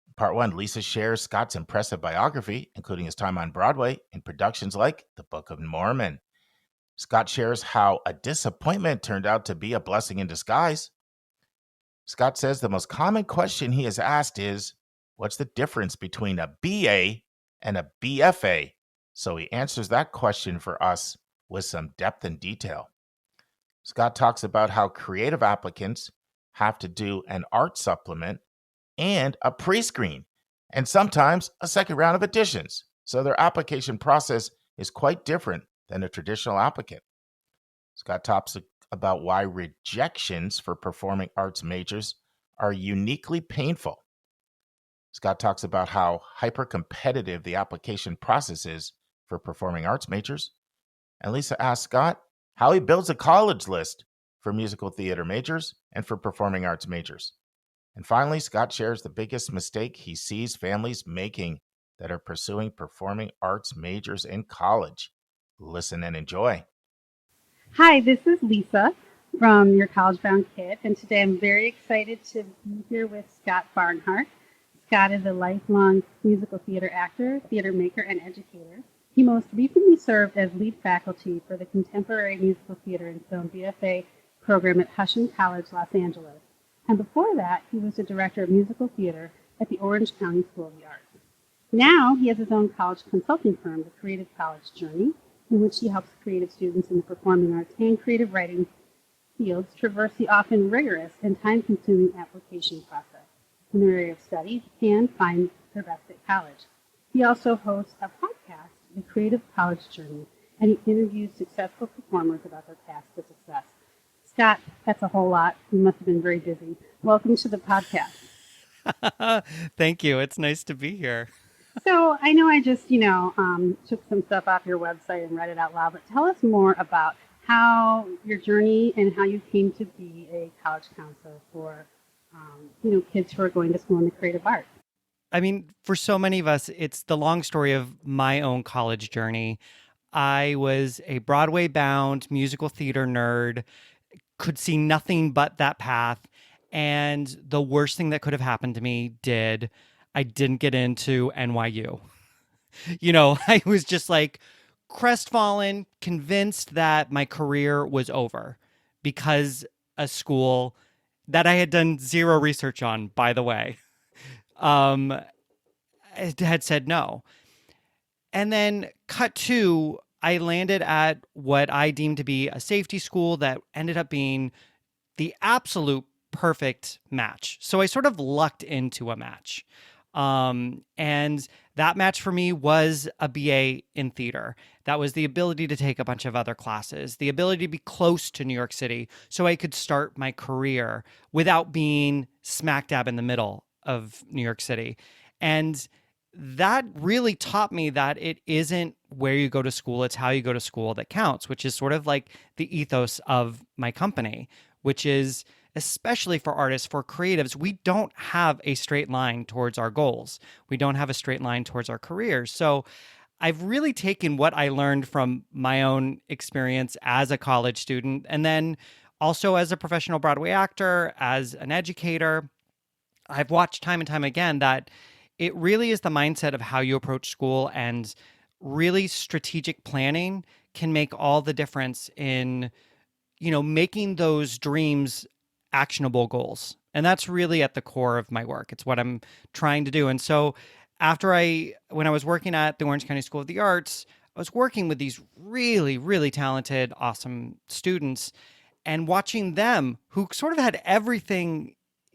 In part 1, Lisa shares Scott's impressive biography, including his time on Broadway in productions like The Book of Mormon. Scott shares how a disappointment turned out to be a blessing in disguise. Scott says the most common question he is asked is, what's the difference between a BA and a BFA? So he answers that question for us with some depth and detail. Scott talks about how creative applicants have to do an art supplement and a pre-screen, and sometimes a second round of auditions. So their application process is quite different than a traditional applicant. Scott talks about why rejections for performing arts majors are uniquely painful. Scott talks about how hyper-competitive the application process is for performing arts majors. And Lisa asks Scott how he builds a college list for musical theater majors and for performing arts majors. And finally, Scott shares the biggest mistake he sees families making that are pursuing performing arts majors in college. Listen and enjoy. Hi, this is Lisa from Your College Bound Kid, and today I'm very excited to be here with Scott Barnhardt. Scott is a lifelong musical theater actor, theater maker, and educator. He most recently served as lead faculty for the Contemporary Musical Theater and Film BFA program at Husson College, Los Angeles. And before that, he was the director of musical theater at the Orange County School of the Arts. Now he has his own college consulting firm, The Creative College Journey, in which he helps creative students in the performing arts and creative writing fields traverse the often rigorous and time-consuming application process in their area of study and find their best at college. He also hosts a podcast, The Creative College Journey, and he interviews successful performers about their path to success. Scott, that's a whole lot. You must have been very busy. Welcome to the podcast. Thank you. It's nice to be here. So I know I just, took some stuff off your website and read it out loud, but tell us more about how your journey and how you came to be a college counselor for, kids who are going to school in the creative arts. I mean, for so many of us, it's the long story of my own college journey. I was a Broadway bound musical theater nerd, could see nothing but that path. And the worst thing that could have happened to me did. I didn't get into NYU. I was just like crestfallen, convinced that my career was over because a school that I had done zero research on, by the way, um, had said no. And then cut to, I landed at what I deemed to be a safety school that ended up being the absolute perfect match. So I sort of lucked into a match. And that match for me was a BA in theater. That was the ability to take a bunch of other classes, the ability to be close to New York City so I could start my career without being smack dab in the middle of New York City. And that really taught me that it isn't where you go to school, it's how you go to school that counts, which is sort of like the ethos of my company, which is, especially for artists, for creatives, we don't have a straight line towards our goals. We don't have a straight line towards our careers. So I've really taken what I learned from my own experience as a college student, and then also as a professional Broadway actor, as an educator. I've watched time and time again that it really is the mindset of how you approach school, and really strategic planning can make all the difference in, making those dreams actionable goals. And that's really at the core of my work. It's what I'm trying to do. And so when I was working at the Orange County School of the Arts, I was working with these really, really talented, awesome students, and watching them who sort of had everything,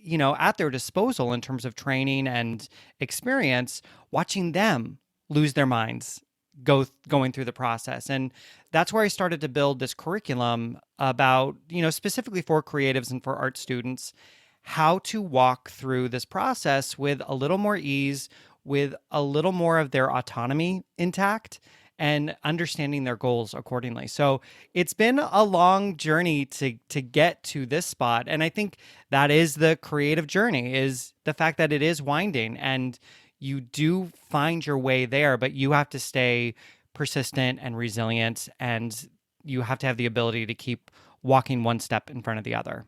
at their disposal in terms of training and experience, watching them lose their minds going through the process. And that's where I started to build this curriculum about, specifically for creatives and for art students, how to walk through this process with a little more ease, with a little more of their autonomy intact, and understanding their goals accordingly. So it's been a long journey to get to this spot. And I think that is the creative journey, is the fact that it is winding, and you do find your way there, but you have to stay persistent and resilient, and you have to have the ability to keep walking one step in front of the other.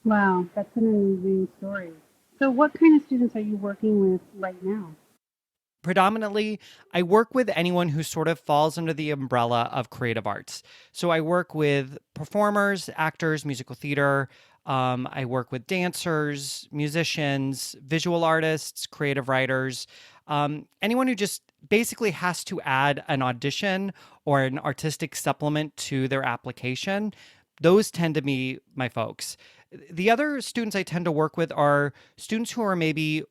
Wow, that's an amazing story. So what kind of students are you working with right now? Predominantly, I work with anyone who sort of falls under the umbrella of creative arts. So I work with performers, actors, musical theater. I work with dancers, musicians, visual artists, creative writers, anyone who just basically has to add an audition or an artistic supplement to their application. Those tend to be my folks. The other students I tend to work with are students who are maybe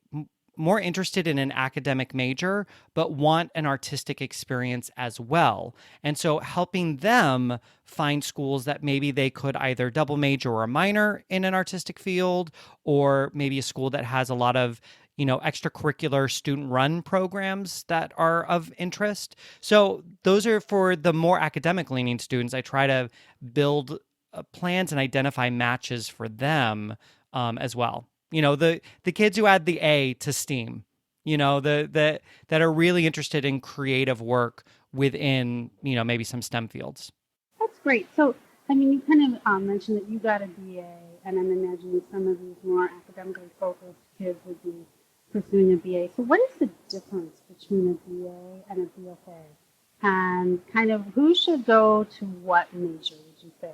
more interested in an academic major, but want an artistic experience as well. And so helping them find schools that maybe they could either double major or a minor in an artistic field, or maybe a school that has a lot of, extracurricular student run programs that are of interest. So those are for the more academic leaning students. I try to build plans and identify matches for them as well. The kids who add the A to STEAM, that are really interested in creative work within, maybe some STEM fields. That's great. So, you kind of mentioned that you got a BA, and I'm imagining some of these more academically focused kids would be pursuing a BA. So what is the difference between a BA and a BFA? And kind of who should go to what major, would you say?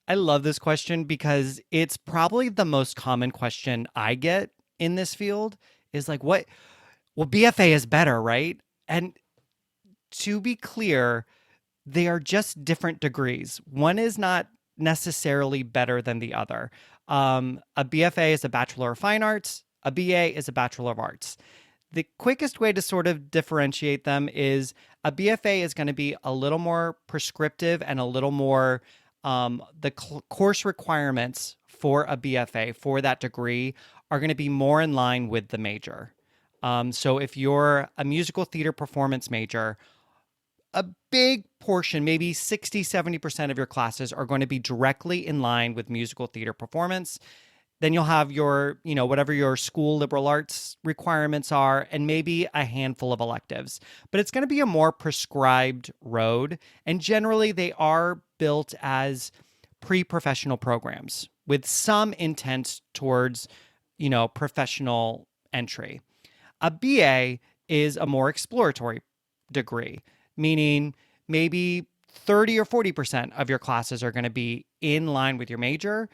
I love this question because it's probably the most common question I get in this field, is like, well, BFA is better, right? And to be clear, they are just different degrees. One is not necessarily better than the other. A BFA is a Bachelor of Fine Arts. A BA is a Bachelor of Arts. The quickest way to sort of differentiate them is a BFA is going to be a little more prescriptive and a little more course requirements for a BFA for that degree are going to be more in line with the major. So if you're a musical theater performance major, a big portion, maybe 60, 70% of your classes are going to be directly in line with musical theater performance. Then you'll have your, whatever your school liberal arts requirements are, and maybe a handful of electives. But it's going to be a more prescribed road. And generally, they are built as pre-professional programs with some intent towards, professional entry. A BA is a more exploratory degree, meaning maybe 30 or 40% of your classes are going to be in line with your major,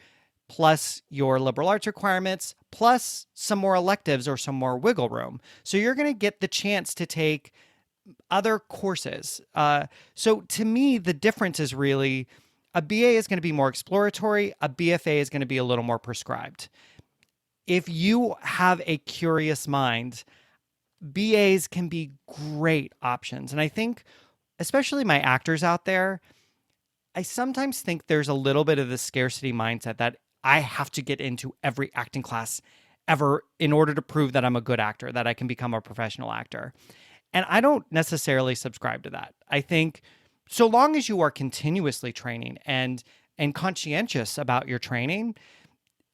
plus your liberal arts requirements, plus some more electives or some more wiggle room. So you're going to get the chance to take other courses. So to me, the difference is really a BA is going to be more exploratory. A BFA is going to be a little more prescribed. If you have a curious mind, BAs can be great options. And I think, especially my actors out there, I sometimes think there's a little bit of the scarcity mindset that I have to get into every acting class ever in order to prove that I'm a good actor, that I can become a professional actor. And I don't necessarily subscribe to that. I think so long as you are continuously training and conscientious about your training,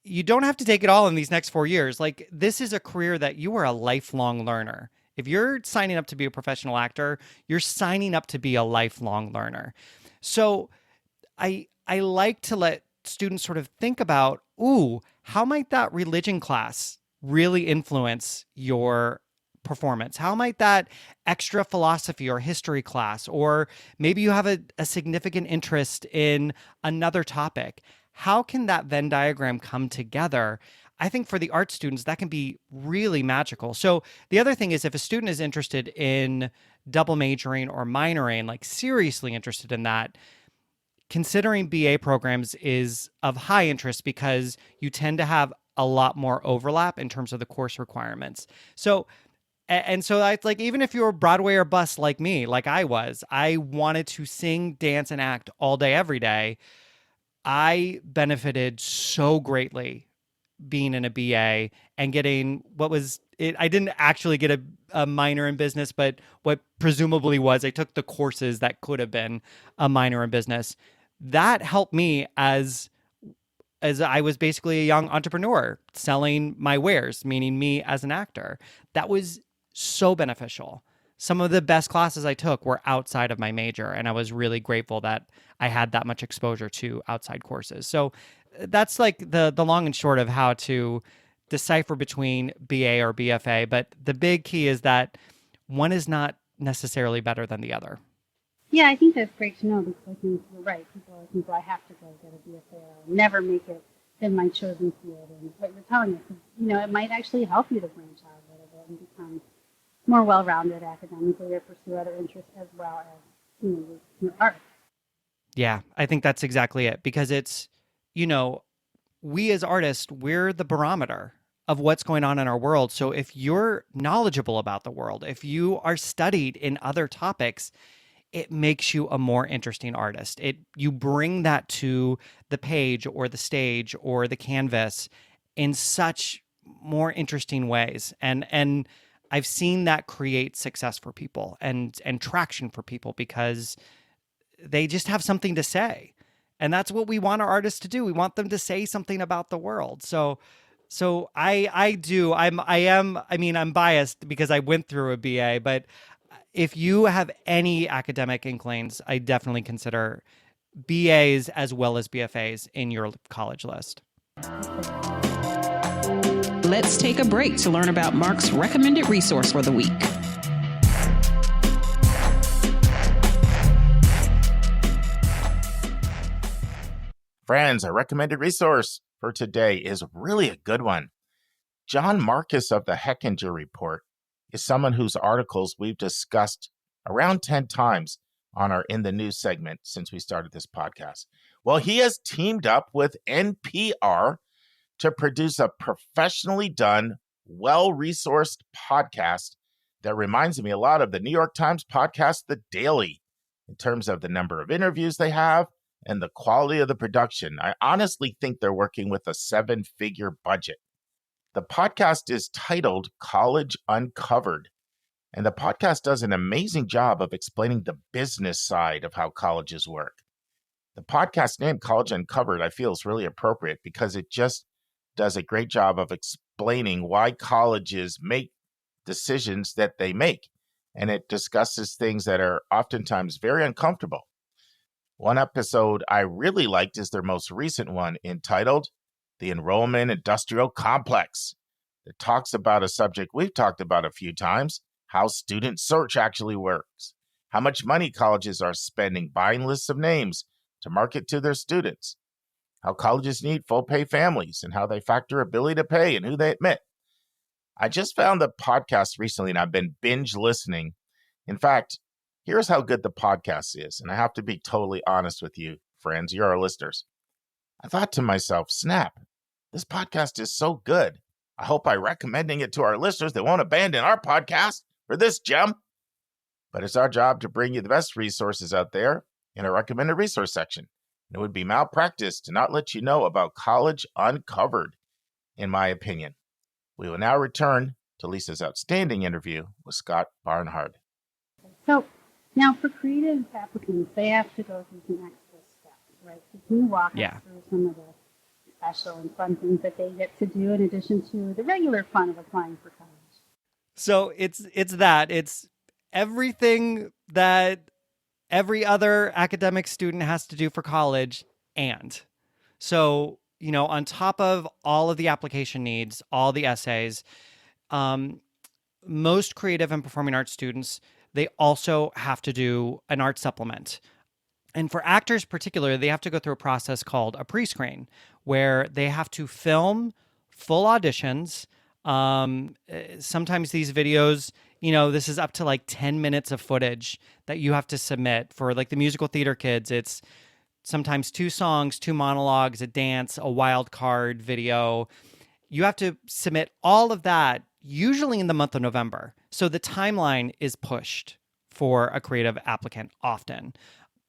you don't have to take it all in these next 4 years. Like, this is a career that you are a lifelong learner. If you're signing up to be a professional actor, you're signing up to be a lifelong learner. So I like to let students sort of think about, how might that religion class really influence your performance? How might that extra philosophy or history class, or maybe you have a significant interest in another topic, how can that Venn diagram come together? I think for the art students, that can be really magical. So the other thing is, if a student is interested in double majoring or minoring, like seriously interested in that, considering BA programs is of high interest because you tend to have a lot more overlap in terms of the course requirements. So it's like, even if you're Broadway or bust like me, like I wanted to sing, dance, and act all day, every day. I benefited so greatly being in a BA and getting I didn't actually get a minor in business, but what presumably was, I took the courses that could have been a minor in business. That helped me as I was basically a young entrepreneur selling my wares, meaning me as an actor. That was so beneficial. Some of the best classes I took were outside of my major, and I was really grateful that I had that much exposure to outside courses. So that's like the long and short of how to decipher between BA or BFA. But the big key is that one is not necessarily better than the other. Yeah, I think that's great to know, because I think you're right. People are thinking, I have to go get a BFA or never make it in my chosen field. And what you're telling us is, it might actually help you to branch out a little bit and become more well-rounded academically, or pursue other interests as well as, your art. Yeah, I think that's exactly it, because it's, we as artists, we're the barometer of what's going on in our world. So if you're knowledgeable about the world, if you are studied in other topics, it makes you a more interesting artist. You bring that to the page or the stage or the canvas in such more interesting ways. And I've seen that create success for people and traction for people, because they just have something to say. And that's what we want our artists to do. We want them to say something about the world. So I'm biased because I went through a BA, but if you have any academic inklings, I definitely consider BAs as well as BFAs in your college list. Let's take a break to learn about Mark's recommended resource for the week. Friends, our recommended resource for today is really a good one. John Marcus of the Hechinger Report is someone whose articles we've discussed around 10 times on our In the News segment since we started this podcast. Well, he has teamed up with NPR to produce a professionally done, well-resourced podcast that reminds me a lot of the New York Times podcast, The Daily, in terms of the number of interviews they have and the quality of the production. I honestly think they're working with a 7-figure budget. The podcast is titled College Uncovered, And the podcast does an amazing job of explaining the business side of how colleges work. The podcast name College Uncovered, I feel, is really appropriate because it just does a great job of explaining why colleges make decisions that they make. And it discusses things that are oftentimes very uncomfortable. One episode I really liked is their most recent one, entitled The Enrollment Industrial Complex. It talks about a subject we've talked about a few times, how student search actually works, how much money colleges are spending buying lists of names to market to their students, how colleges need full pay families, and how they factor ability to pay and who they admit. I just found the podcast recently and I've been binge listening. In fact, here's how good the podcast is, and I have to be totally honest with you, friends, you're our listeners. I thought to myself, snap, this podcast is so good. I hope by recommending it to our listeners, they won't abandon our podcast for this gem. But it's our job to bring you the best resources out there in a recommended resource section. And it would be malpractice to not let you know about College Uncovered, in my opinion. We will now return to Lisa's outstanding interview with Scott Barnhardt. So now for creative applicants, they have to go through some extra steps, right? So can you walk us through some of the special and fun things that they get to do in addition to the regular fun of applying for college? So it's everything that every other academic student has to do for college. And so, on top of all of the application needs, all the essays, most creative and performing arts students, they also have to do an art supplement. And for actors particularly, they have to go through a process called a pre-screen, where they have to film full auditions. Sometimes these videos, this is up to like 10 minutes of footage that you have to submit. For like the musical theater kids, it's sometimes 2 songs, 2 monologues, a dance, a wild card video. You have to submit all of that, usually in the month of November. So the timeline is pushed for a creative applicant often.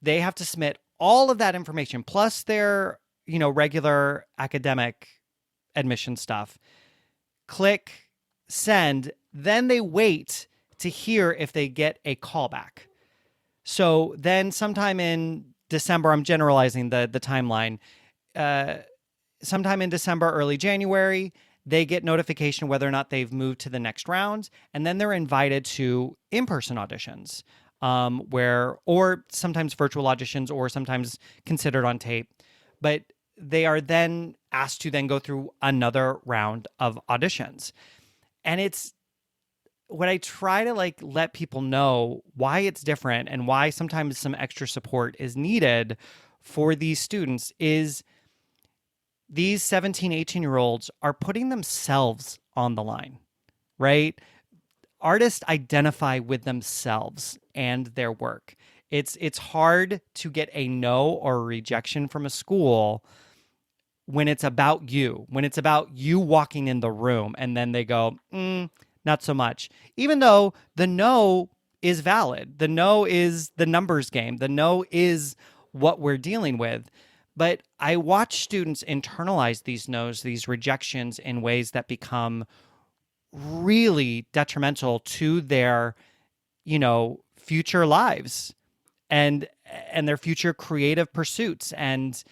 They have to submit all of that information, plus their, regular academic admission stuff. Click send, then they wait to hear if they get a callback. So then sometime in December, I'm generalizing the timeline, sometime in December, early January, they get notification whether or not they've moved to the next round, and then they're invited to in-person auditions, or sometimes virtual auditions, or sometimes considered on tape. But they are then asked to then go through another round of auditions. And it's what I try to let people know why it's different and why sometimes some extra support is needed for these students is these 17, 18-year-olds are putting themselves on the line, right? Artists identify with themselves and their work. It's hard to get a no or a rejection from a school when it's about you, when it's about you walking in the room and then they go, not so much. Even though the no is valid. The no is the numbers game. The no is what we're dealing with. But I watch students internalize these no's, these rejections in ways that become really detrimental to their, future lives and their future creative pursuits. And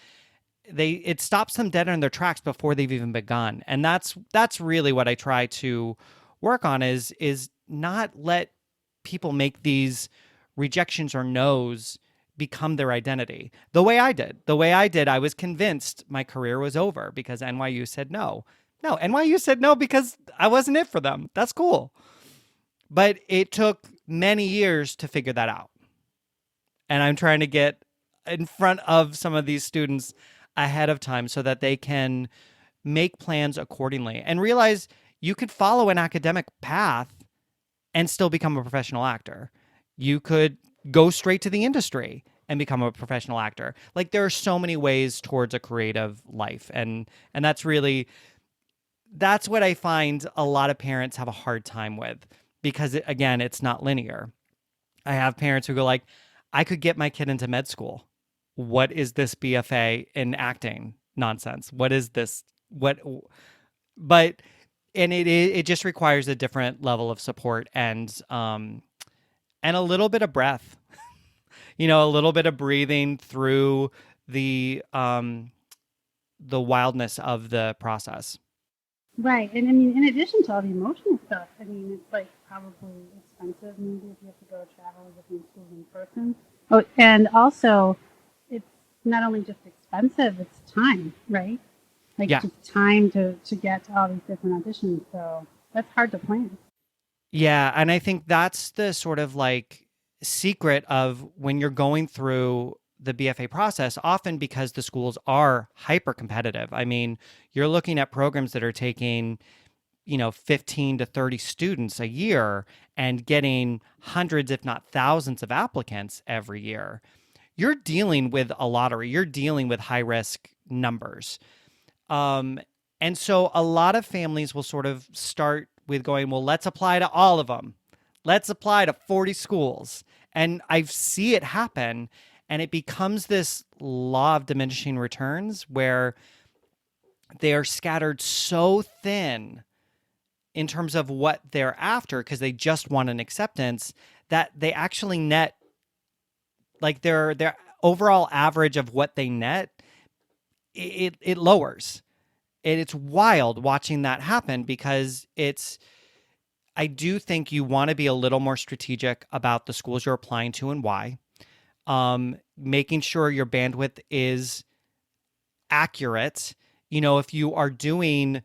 it stops them dead in their tracks before they've even begun. And that's really what I try to work on is not let people make these rejections or no's become their identity. The way I did, I was convinced my career was over because NYU said no. No, NYU said no because I wasn't it for them. That's cool. But it took many years to figure that out. And I'm trying to get in front of some of these students ahead of time so that they can make plans accordingly and realize you could follow an academic path and still become a professional actor. You could go straight to the industry and become a professional actor. There are so many ways towards a creative life. And that's what I find a lot of parents have a hard time with because, again, it's not linear. I have parents who go I could get my kid into med school. What is this BFA in acting nonsense? What is this? But it just requires a different level of support and a little bit of breath, a little bit of breathing through the wildness of the process. Right. And I mean, in addition to all the emotional stuff, I mean, it's like probably expensive maybe if you have to go travel between schools in person. Oh, and also it's not only just expensive, it's time, right? Like Yeah. just time to get to all these different auditions. So that's hard to plan. Yeah. And I think that's the sort of like secret of when you're going through the BFA process, often because the schools are hyper competitive. I mean, you're looking at programs that are taking, 15 to 30 students a year and getting hundreds, if not thousands of applicants every year. You're dealing with a lottery. You're dealing with high risk numbers. And so a lot of families will sort of start with going, well, let's apply to all of them. Let's apply to 40 schools. And I see it happen. And it becomes this law of diminishing returns where they are scattered so thin in terms of what they're after because they just want an acceptance that they actually net, like their overall average of what they net, it lowers. And it's wild watching that happen because I do think you want to be a little more strategic about the schools you're applying to and why. Making sure your bandwidth is accurate. If you are doing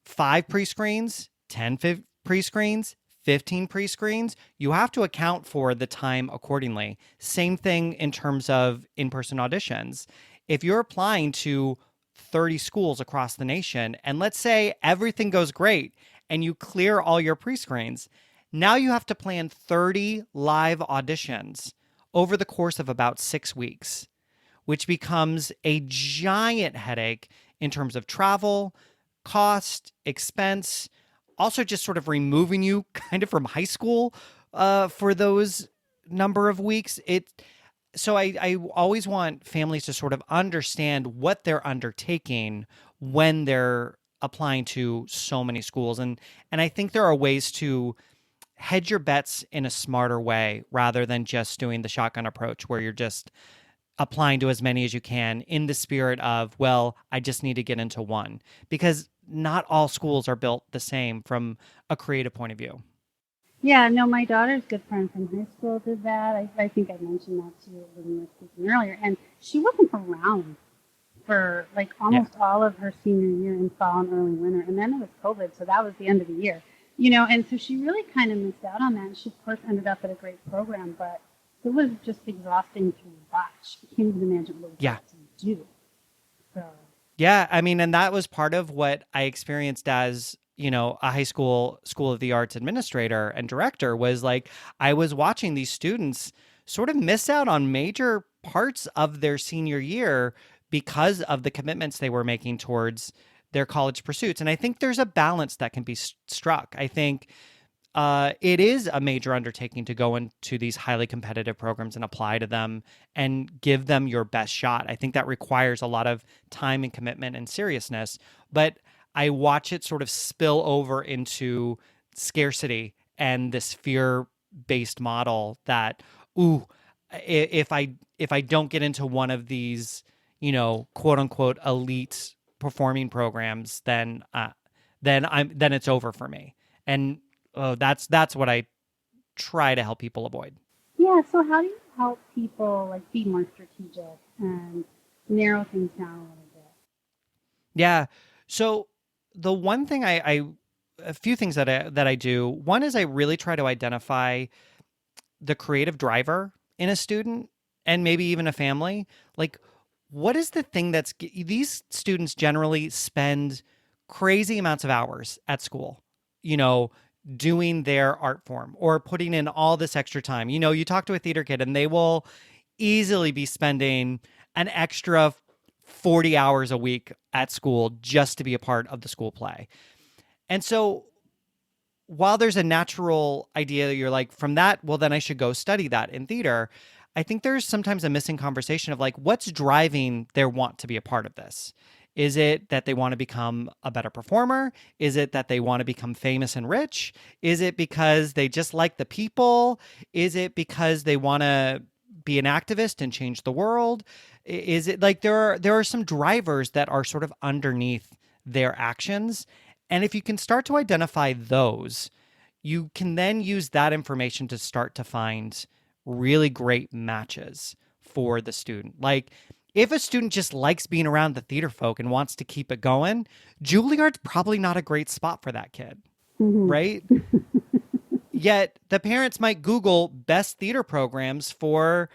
5 pre-screens, 10 pre-screens, 15 pre-screens, you have to account for the time accordingly. Same thing in terms of in-person auditions. If you're applying to 30 schools across the nation, and let's say everything goes great and you clear all your pre-screens, now you have to plan 30 live auditions over the course of about 6 weeks, which becomes a giant headache in terms of travel, cost, expense, also just sort of removing you kind of from high school for those number of weeks. So I always want families to sort of understand what they're undertaking when they're applying to so many schools. And I think there are ways to hedge your bets in a smarter way rather than just doing the shotgun approach where you're just applying to as many as you can in the spirit of, well, I just need to get into one. Because not all schools are built the same from a creative point of view. Yeah, no, my daughter's good friend from high school did that. I think I mentioned that to you when we were speaking earlier. And she wasn't around for like almost all of her senior year in fall and early winter. And then it was COVID, so that was the end of the year. And so she really kind of missed out on that. And she, of course, ended up at a great program, but it was just exhausting to watch. I can't even imagine what it was to do. So. Yeah, I mean, and that was part of what I experienced as, a high school of the arts administrator and director was like, I was watching these students sort of miss out on major parts of their senior year because of the commitments they were making towards their college pursuits. And I think there's a balance that can be struck. I think it is a major undertaking to go into these highly competitive programs and apply to them and give them your best shot. I think that requires a lot of time and commitment and seriousness, but I watch it sort of spill over into scarcity and this fear-based model that, if I don't get into one of these, quote unquote elite performing programs, then it's over for me. And that's what I try to help people avoid. Yeah. So how do you help people like be more strategic and narrow things down a little bit? Yeah. So the one thing a few things that I do. One is I really try to identify the creative driver in a student and maybe even a family. Like, what is the thing these students generally spend crazy amounts of hours at school, doing their art form or putting in all this extra time. You talk to a theater kid and they will easily be spending an extra 40 hours a week at school just to be a part of the school play. And so while there's a natural idea that you're like, from that, well, then I should go study that in theater, I think there's sometimes a missing conversation of like, what's driving their want to be a part of this? Is it that they want to become a better performer? Is it that they want to become famous and rich? Is it because they just like the people? Is it because they want to be an activist and change the world? Is it like there are some drivers that are sort of underneath their actions? And if you can start to identify those, you can then use that information to start to find really great matches for the student. Like, if a student just likes being around the theater folk and wants to keep it going, Juilliard's probably not a great spot for that kid, right? Yet the parents might Google best theater programs for,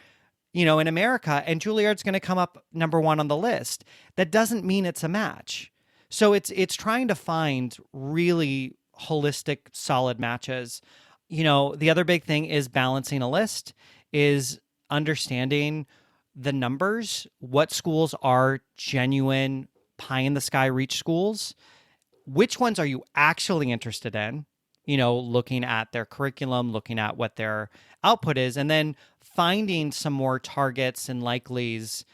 in America, and Juilliard's going to come up number one on the list. That doesn't mean it's a match. So it's trying to find really holistic, solid matches. The other big thing is balancing a list, is understanding the numbers, what schools are genuine pie in the sky reach schools, which ones are you actually interested in, looking at their curriculum, looking at what their output is, and then finding some more targets and likelies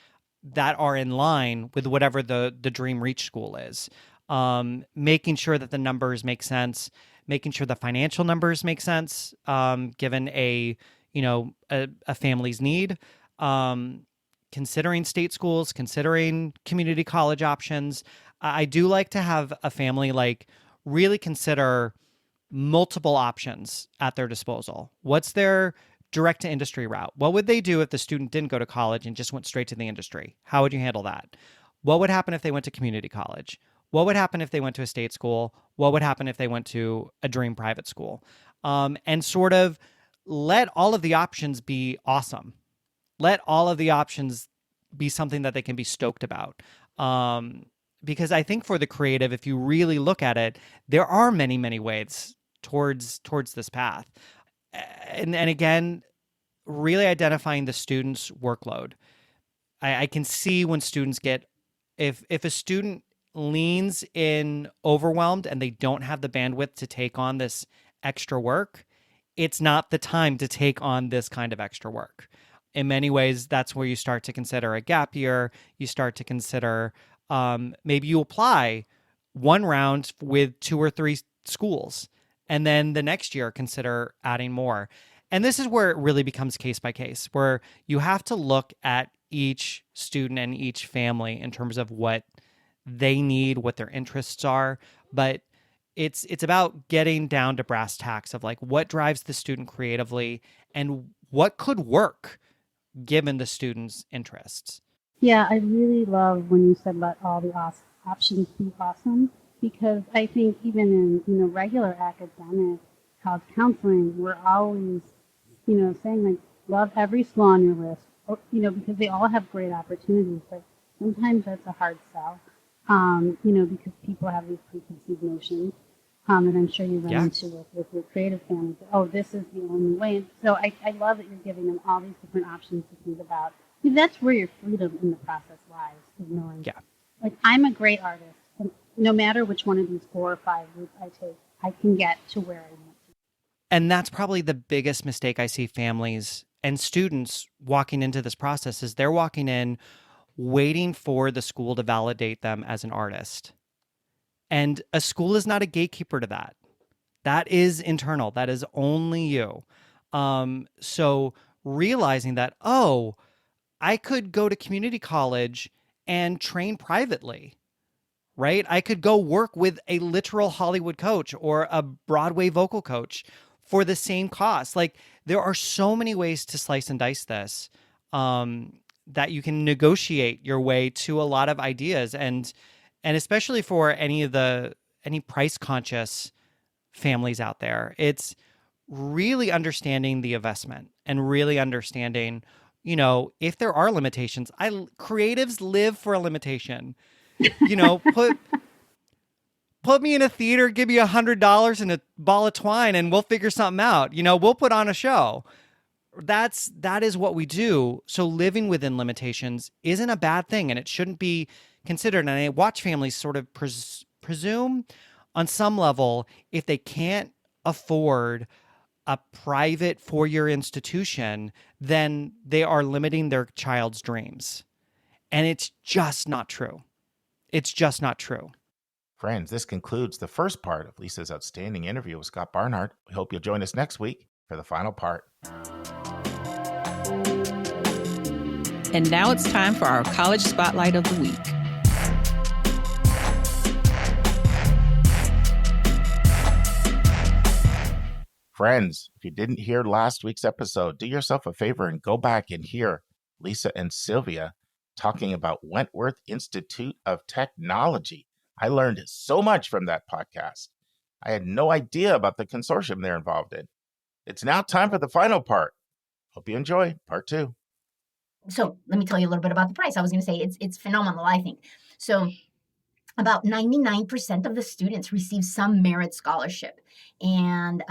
that are in line with whatever the dream reach school is. Making sure that the numbers make sense, making sure the financial numbers make sense, given a family's need, considering state schools, considering community college options. I do like to have a family really consider multiple options at their disposal. What's their direct to industry route? What would they do if the student didn't go to college and just went straight to the industry? How would you handle that? What would happen if they went to community college? What would happen if they went to a state school? What would happen if they went to a dream private school? And sort of let all of the options be awesome. Let all of the options be something that they can be stoked about. Because I think for the creative, if you really look at it, there are many, many ways towards this path. And again, really identifying the student's workload. I can see when students if a student leans in overwhelmed and they don't have the bandwidth to take on this extra work, it's not the time to take on this kind of extra work. In many ways, that's where you start to consider a gap year. You start to consider maybe you apply one round with 2 or 3 schools, and then the next year consider adding more. And this is where it really becomes case by case, where you have to look at each student and each family in terms of what they need, what their interests are. But it's about getting down to brass tacks of what drives the student creatively and what could work given the student's interests. Yeah, I really love when you said let all the options be awesome, because I think even in regular academic college counseling, we're always saying love every school on your list, because they all have great opportunities, but sometimes that's a hard sell, because people have these preconceived notions. And I'm sure you run into with your creative families. Oh, this is the only way. So I love that you're giving them all these different options to think about. That's where your freedom in the process lies, is knowing, I'm a great artist, and no matter which one of these 4 or 5 routes I take, I can get to where I want to. And that's probably the biggest mistake I see families and students walking into this process is they're walking in waiting for the school to validate them as an artist. And a school is not a gatekeeper to that. That is internal. That is only you. So realizing that, I could go to community college and train privately, right? I could go work with a literal Hollywood coach or a Broadway vocal coach for the same cost. There are so many ways to slice and dice this, that you can negotiate your way to a lot of ideas. And especially for any price conscious families out there, it's really understanding the investment and really understanding, if there are limitations. Creatives live for a limitation. Put me in a theater, give me $100 and a ball of twine, and we'll figure something out. We'll put on a show. That is what we do. So living within limitations isn't a bad thing, and it shouldn't be considered. And I watch families sort of presume on some level, if they can't afford a private 4-year institution, then they are limiting their child's dreams. And it's just not true. It's just not true. Friends, this concludes the first part of Lisa's outstanding interview with Scott Barnhardt. We hope you'll join us next week for the final part. And now it's time for our College Spotlight of the Week. Friends, if you didn't hear last week's episode, do yourself a favor and go back and hear Lisa and Sylvia talking about Wentworth Institute of Technology. I learned so much from that podcast. I had no idea about the consortium they're involved in. It's now time for the final part. Hope you enjoy part 2. So let me tell you a little bit about the price. I was going to say it's phenomenal, I think. So about 99% of the students receive some merit scholarship. And,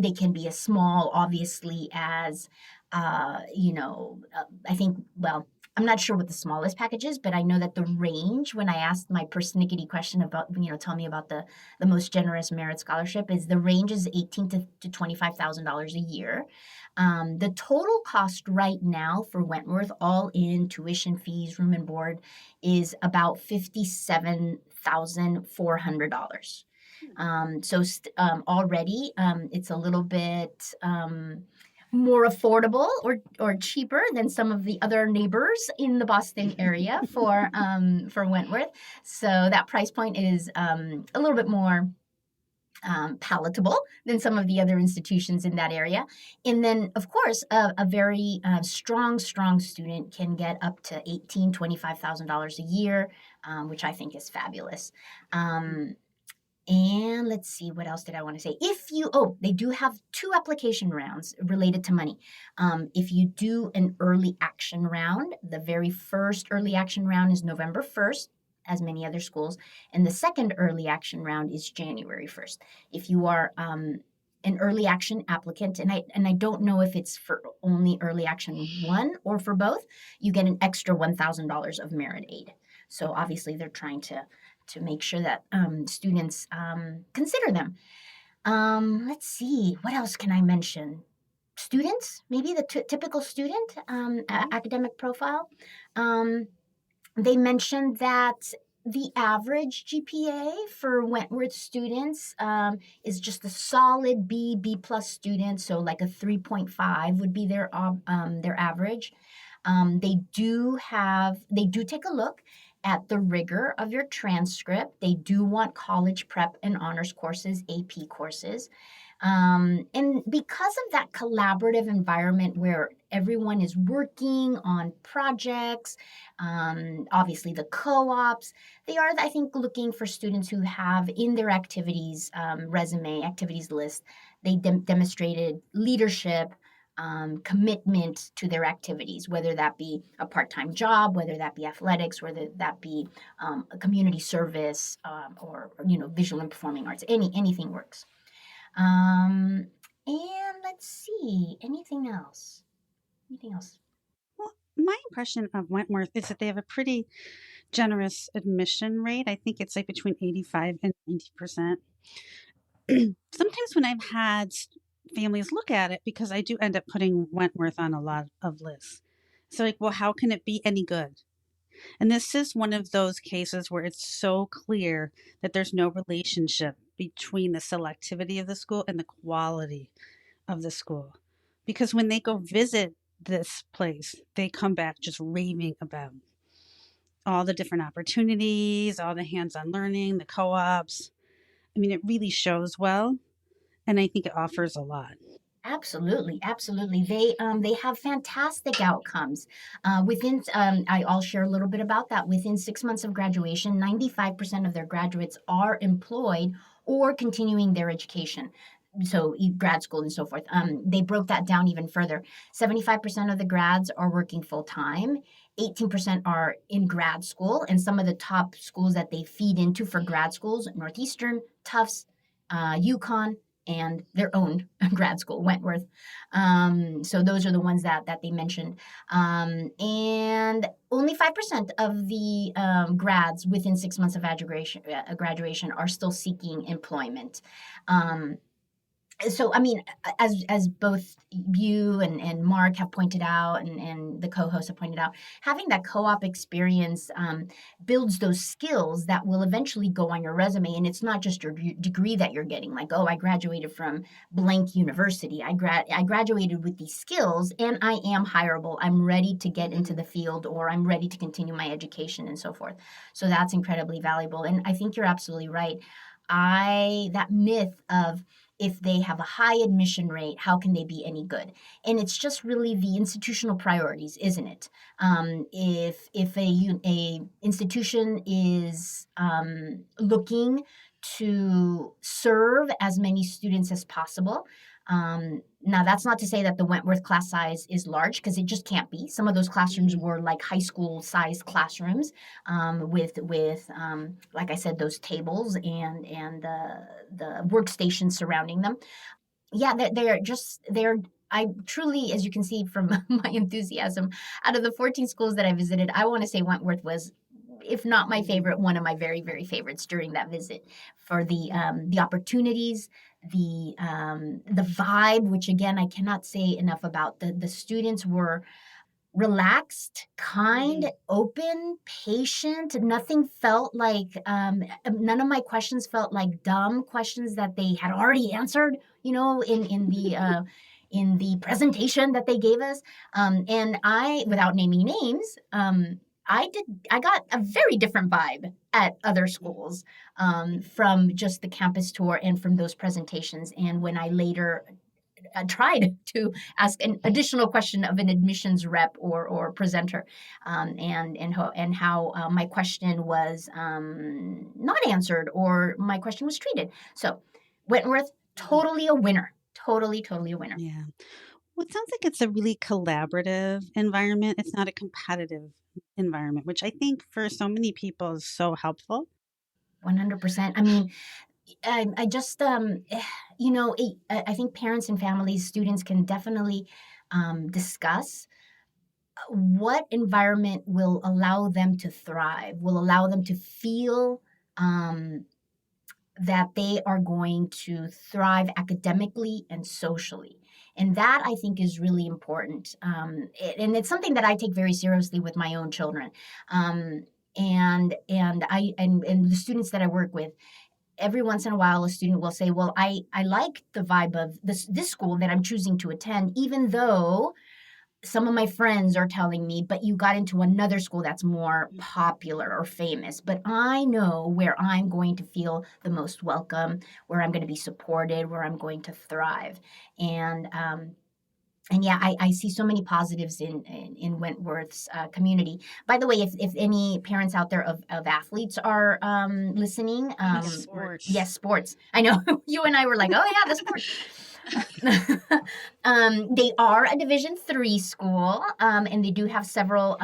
they can be as small, obviously, as, I think, I'm not sure what the smallest package is, but I know that the range, when I asked my persnickety question about, tell me about the most generous merit scholarship, is the range is $18,000 to $25,000 a year. The total cost right now for Wentworth, all in tuition fees, room and board, is about $57,400. Already it's a little bit more affordable or cheaper than some of the other neighbors in the Boston area for Wentworth. So that price point is a little bit more palatable than some of the other institutions in that area. And then, of course, a very strong student can get up to $18,000, $25,000 a year, which I think is fabulous. And let's see, what else did I want to say? They do have 2 application rounds related to money. If you do an early action round, the very first early action round is November 1st, as many other schools, and the second early action round is January 1st. If you are an early action applicant, and I don't know if it's for only early action 1 or for both, you get an extra $1,000 of merit aid. So obviously they're trying to make sure that students consider them. Let's see, what else can I mention? Students, maybe the typical student academic profile. They mentioned that the average GPA for Wentworth students is just a solid B plus student, so like a 3.5 would be their average. They do take a look at the rigor of your transcript. They do want college prep and honors courses, AP courses. And because of that collaborative environment where everyone is working on projects, obviously the co-ops, they are, I think, looking for students who have in their activities resume, activities list, they demonstrated leadership, commitment to their activities, whether that be a part-time job, whether that be athletics, whether that be a community service, or visual and performing arts. Anything works. And let's see, anything else? Well, my impression of Wentworth is that they have a pretty generous admission rate. I think it's like between 85 and 90%. Sometimes when I've had families look at it, because I do end up putting Wentworth on a lot of lists. So well, how can it be any good? And this is one of those cases where it's so clear that there's no relationship between the selectivity of the school and the quality of the school. Because when they go visit this place, they come back just raving about all the different opportunities, all the hands-on learning, the co-ops. I mean, it really shows well. And I think it offers a lot. Absolutely. They have fantastic outcomes. I'll share a little bit about that. Within 6 months of graduation, 95% of their graduates are employed or continuing their education. So grad school and so forth. They broke that down even further. 75% of the grads are working full time. 18% are in grad school, and some of the top schools that they feed into for grad schools: Northeastern, Tufts, UConn, and their own grad school, Wentworth. So those are the ones that they mentioned. And only 5% of the grads within 6 months of graduation are still seeking employment. so I mean, as both you and Mark have pointed out, and the co-hosts have pointed out, having that co-op experience builds those skills that will eventually go on your resume. And it's not just your degree that you're getting, like, oh, I graduated from blank university. I graduated with these skills, and I am hireable. I'm ready to get into the field, or I'm ready to continue my education, and so forth. So that's incredibly valuable. And I think you're absolutely right. That myth of, if they have a high admission rate, how can they be any good? And it's just really the institutional priorities, isn't it? If a institution is looking to serve as many students as possible. Now, that's not to say that the Wentworth class size is large, because it just can't be. Some of those classrooms were like high school sized classrooms with like I said, those tables and the workstations surrounding them. Yeah, they're I truly, as you can see from my enthusiasm, out of the 14 schools that I visited, I want to say Wentworth was, if not my favorite, one of my very, very favorites during that visit, for the opportunities, the vibe, which again I cannot say enough about. The students were relaxed, kind, open, patient. Nothing felt like none of my questions felt like dumb questions that they had already answered, in the presentation that they gave us. And I, without naming names, I got a very different vibe at other schools from just the campus tour and from those presentations. And when I later tried to ask an additional question of an admissions rep or presenter, and how my question was not answered, or my question was treated. So Wentworth, totally a winner. Totally a winner. Yeah. Well, it sounds like it's a really collaborative environment. It's not a competitive environment, which I think for so many people is so helpful. 100%. I mean, I just, I think parents and families, students can definitely discuss what environment will allow them to thrive, will allow them to feel that they are going to thrive academically and socially. And that, I think, is really important. And it's something that I take very seriously with my own children. And the students that I work with, every once in a while, a student will say, well, I like the vibe of this school that I'm choosing to attend, even though some of my friends are telling me, but you got into another school that's more popular or famous. But I know where I'm going to feel the most welcome, where I'm going to be supported, where I'm going to thrive. And yeah, I see so many positives in Wentworth's community. By the way, if any parents out there of athletes are listening, Sports. Yes, sports. I know you and I were like, oh yeah, the sports. They are a Division III school, and they do have several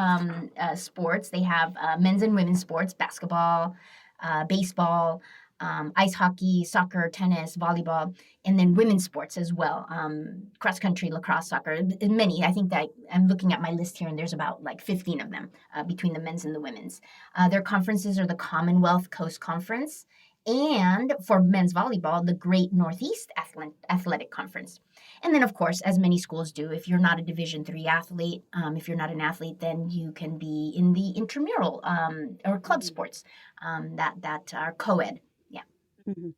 sports. They have men's and women's sports, basketball, baseball, ice hockey, soccer, tennis, volleyball, and then women's sports as well, cross country, lacrosse, soccer, many. I think that I'm looking at my list here, and there's about like 15 of them between the men's and the women's. Their conferences are the Commonwealth Coast Conference, and for men's volleyball, the Great Northeast Athletic Conference. And then, of course, as many schools do, if you're not a Division III athlete, if you're not an athlete, then you can be in the intramural or club sports that are co-ed. Yeah. Mm-hmm.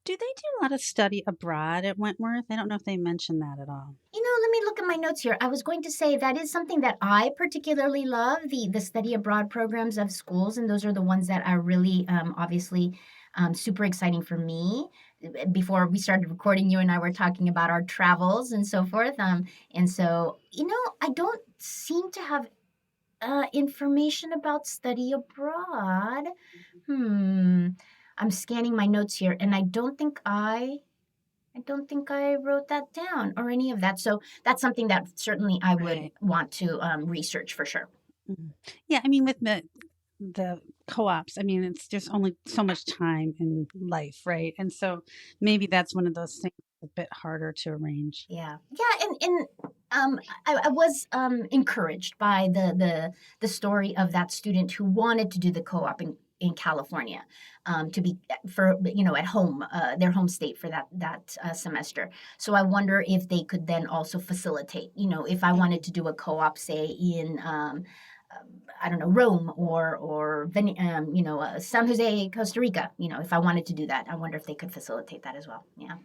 Do they do a lot of study abroad at Wentworth? I don't know if they mentioned that at all. Let me look at my notes here. I was going to say that is something that I particularly love, the study abroad programs of schools, and those are the ones that are really obviously super exciting for me. Before we started recording, you and I were talking about our travels and so forth. And so, I don't seem to have information about study abroad. I'm scanning my notes here, and I don't think I wrote that down or any of that. So that's something that certainly I would want to research for sure. Mm-hmm. Yeah, I mean, with the co-ops, I mean, it's just only so much time in life, right? And so maybe that's one of those things a bit harder to arrange. Yeah, and I was encouraged by the story of that student who wanted to do the co-op in California to be for at home, their home state for that semester. So I wonder if they could then also facilitate. If I wanted to do a co-op, say in I don't know, Rome or San Jose, Costa Rica. If I wanted to do that, I wonder if they could facilitate that as well. Yeah.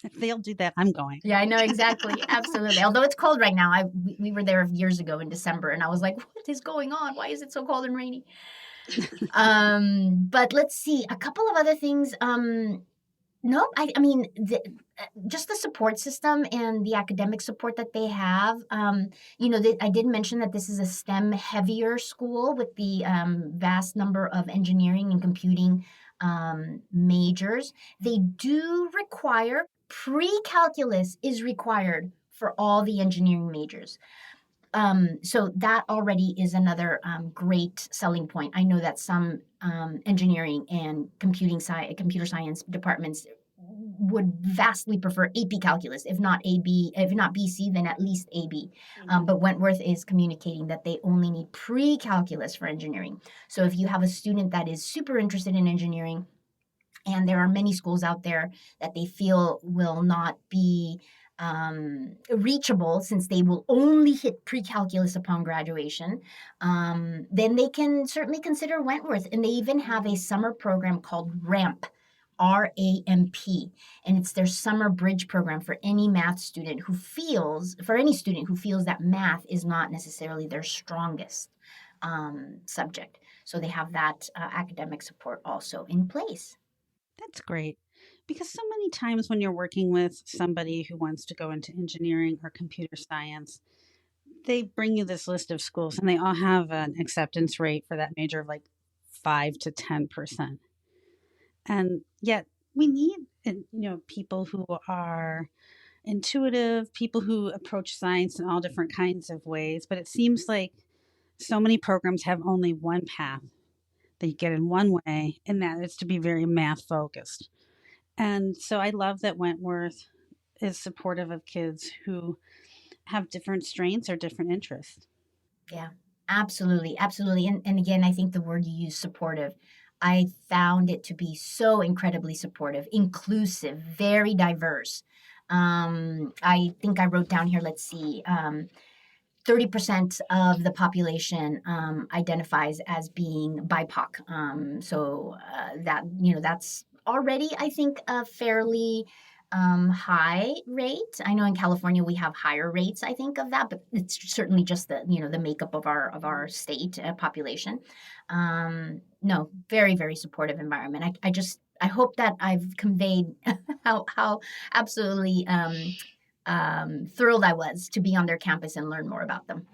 If they'll do that, I'm going. Yeah, I know, exactly. Absolutely. Although it's cold right now. We were there years ago in December, and I was like, what is going on? Why is it so cold and rainy? But let's see. A couple of other things. No, I mean, just the support system and the academic support that they have. I did mention that this is a STEM heavier school with the vast number of engineering and computing majors. They do require pre-calculus is required for all the engineering majors. So that already is another great selling point. I know that some engineering and computer science departments would vastly prefer AP calculus, if not BC, then at least AB. But Wentworth is communicating that they only need pre-calculus for engineering. So if you have a student that is super interested in engineering, and there are many schools out there that they feel will not be reachable since they will only hit pre-calculus upon graduation, then they can certainly consider Wentworth. And they even have a summer program called RAMP, RAMP, and it's their summer bridge program for any student who feels that math is not necessarily their strongest subject. So they have that academic support also in place. That's great. Because so many times when you're working with somebody who wants to go into engineering or computer science, they bring you this list of schools and they all have an acceptance rate for that major of like 5 to 10%. And yet we need, people who are intuitive, people who approach science in all different kinds of ways. But it seems like so many programs have only one path that you get in one way, and that is to be very math focused. And so I love that Wentworth is supportive of kids who have different strengths or different interests. Yeah, absolutely. Absolutely. And again, I think the word you use, supportive, I found it to be so incredibly supportive, inclusive, very diverse. I think I wrote down here, let's see, 30% of the population identifies as being BIPOC. So that's already, I think, a fairly high rate. I know in California we have higher rates, I think, of that, but it's certainly just the makeup of our state population. No, very, very supportive environment. I hope that I've conveyed how absolutely thrilled I was to be on their campus and learn more about them.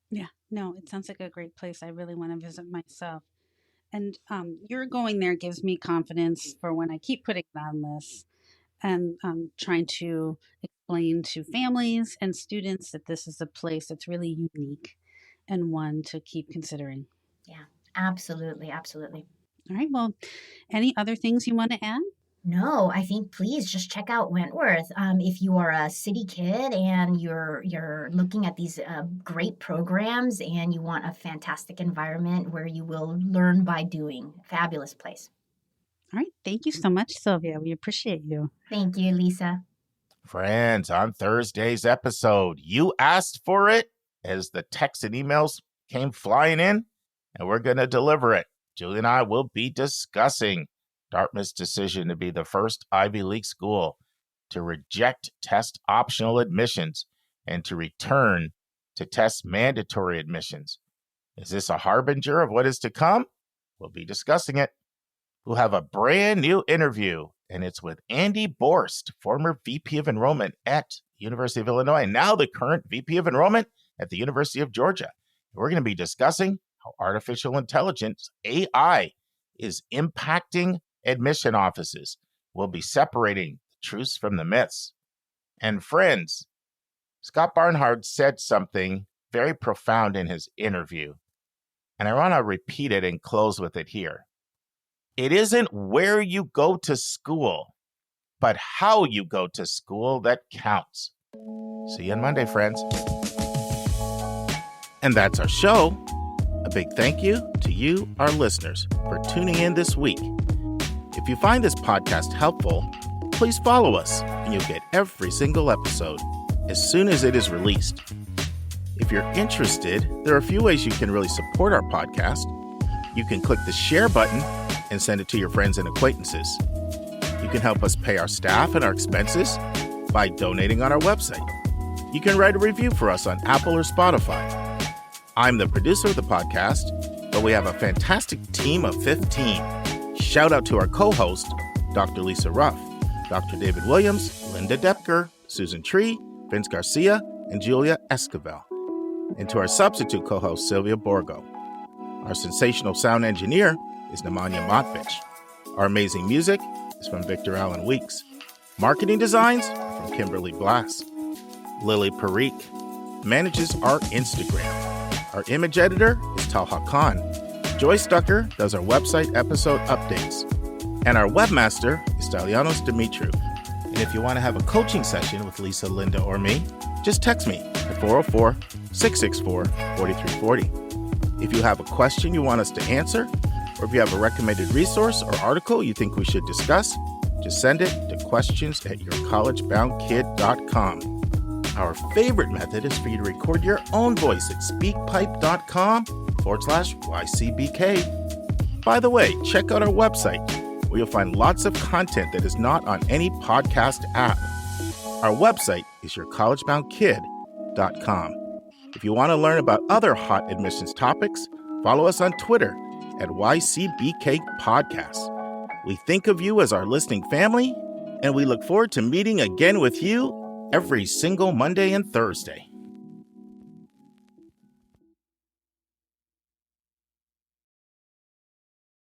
Yeah, no, it sounds like a great place. I really want to visit myself. And your going there gives me confidence for when I keep putting it on lists and trying to explain to families and students that this is a place that's really unique and one to keep considering. Yeah, absolutely. Absolutely. All right. Well, any other things you want to add? No, I think please just check out Wentworth. If you are a city kid and you're looking at these great programs and you want a fantastic environment where you will learn by doing, fabulous place. All right. Thank you so much, Sylvia. We appreciate you. Thank you, Lisa. Friends, on Thursday's episode, you asked for it as the texts and emails came flying in, and we're going to deliver it. Julie and I will be discussing Dartmouth's decision to be the first Ivy League school to reject test optional admissions and to return to test mandatory admissions. Is this a harbinger of what is to come? We'll be discussing it. We'll have a brand new interview, and it's with Andy Borst, former VP of Enrollment at the University of Illinois, and now the current VP of Enrollment at the University of Georgia. We're going to be discussing how artificial intelligence, AI, is impacting admission offices. We'll be separating the truths from the myths. And friends, Scott Barnhardt said something very profound in his interview, and I want to repeat it and close with it here. It isn't where you go to school, but how you go to school that counts. See you on Monday, friends. And that's our show. A big thank you to you, our listeners, for tuning in this week. If you find this podcast helpful, please follow us and you'll get every single episode as soon as it is released. If you're interested, there are a few ways you can really support our podcast. You can click the share button and send it to your friends and acquaintances. You can help us pay our staff and our expenses by donating on our website. You can write a review for us on Apple or Spotify. I'm the producer of the podcast, but we have a fantastic team of 15. Shout out to our co-host, Dr. Lisa Ruff, Dr. David Williams, Linda Depker, Susan Tree, Vince Garcia, and Julia Esquivel. And to our substitute co-host, Sylvia Borgo. Our sensational sound engineer is Nemanja Motvich. Our amazing music is from Victor Allen Weeks. Marketing designs are from Kimberly Blass. Lily Parikh manages our Instagram. Our image editor is Talha Khan. Joyce Ducker does our website episode updates. And our webmaster is Stalianos Dimitriou. And if you want to have a coaching session with Lisa, Linda, or me, just text me at 404-664-4340. If you have a question you want us to answer, or if you have a recommended resource or article you think we should discuss, just send it to questions@yourcollegeboundkid.com. Our favorite method is for you to record your own voice at speakpipe.com/YCBK. By the way, check out our website, where you'll find lots of content that is not on any podcast app. Our website is yourcollegeboundkid.com. If you want to learn about other hot admissions topics, follow us on Twitter at YCBK Podcasts. We think of you as our listening family, and we look forward to meeting again with you every single Monday and Thursday.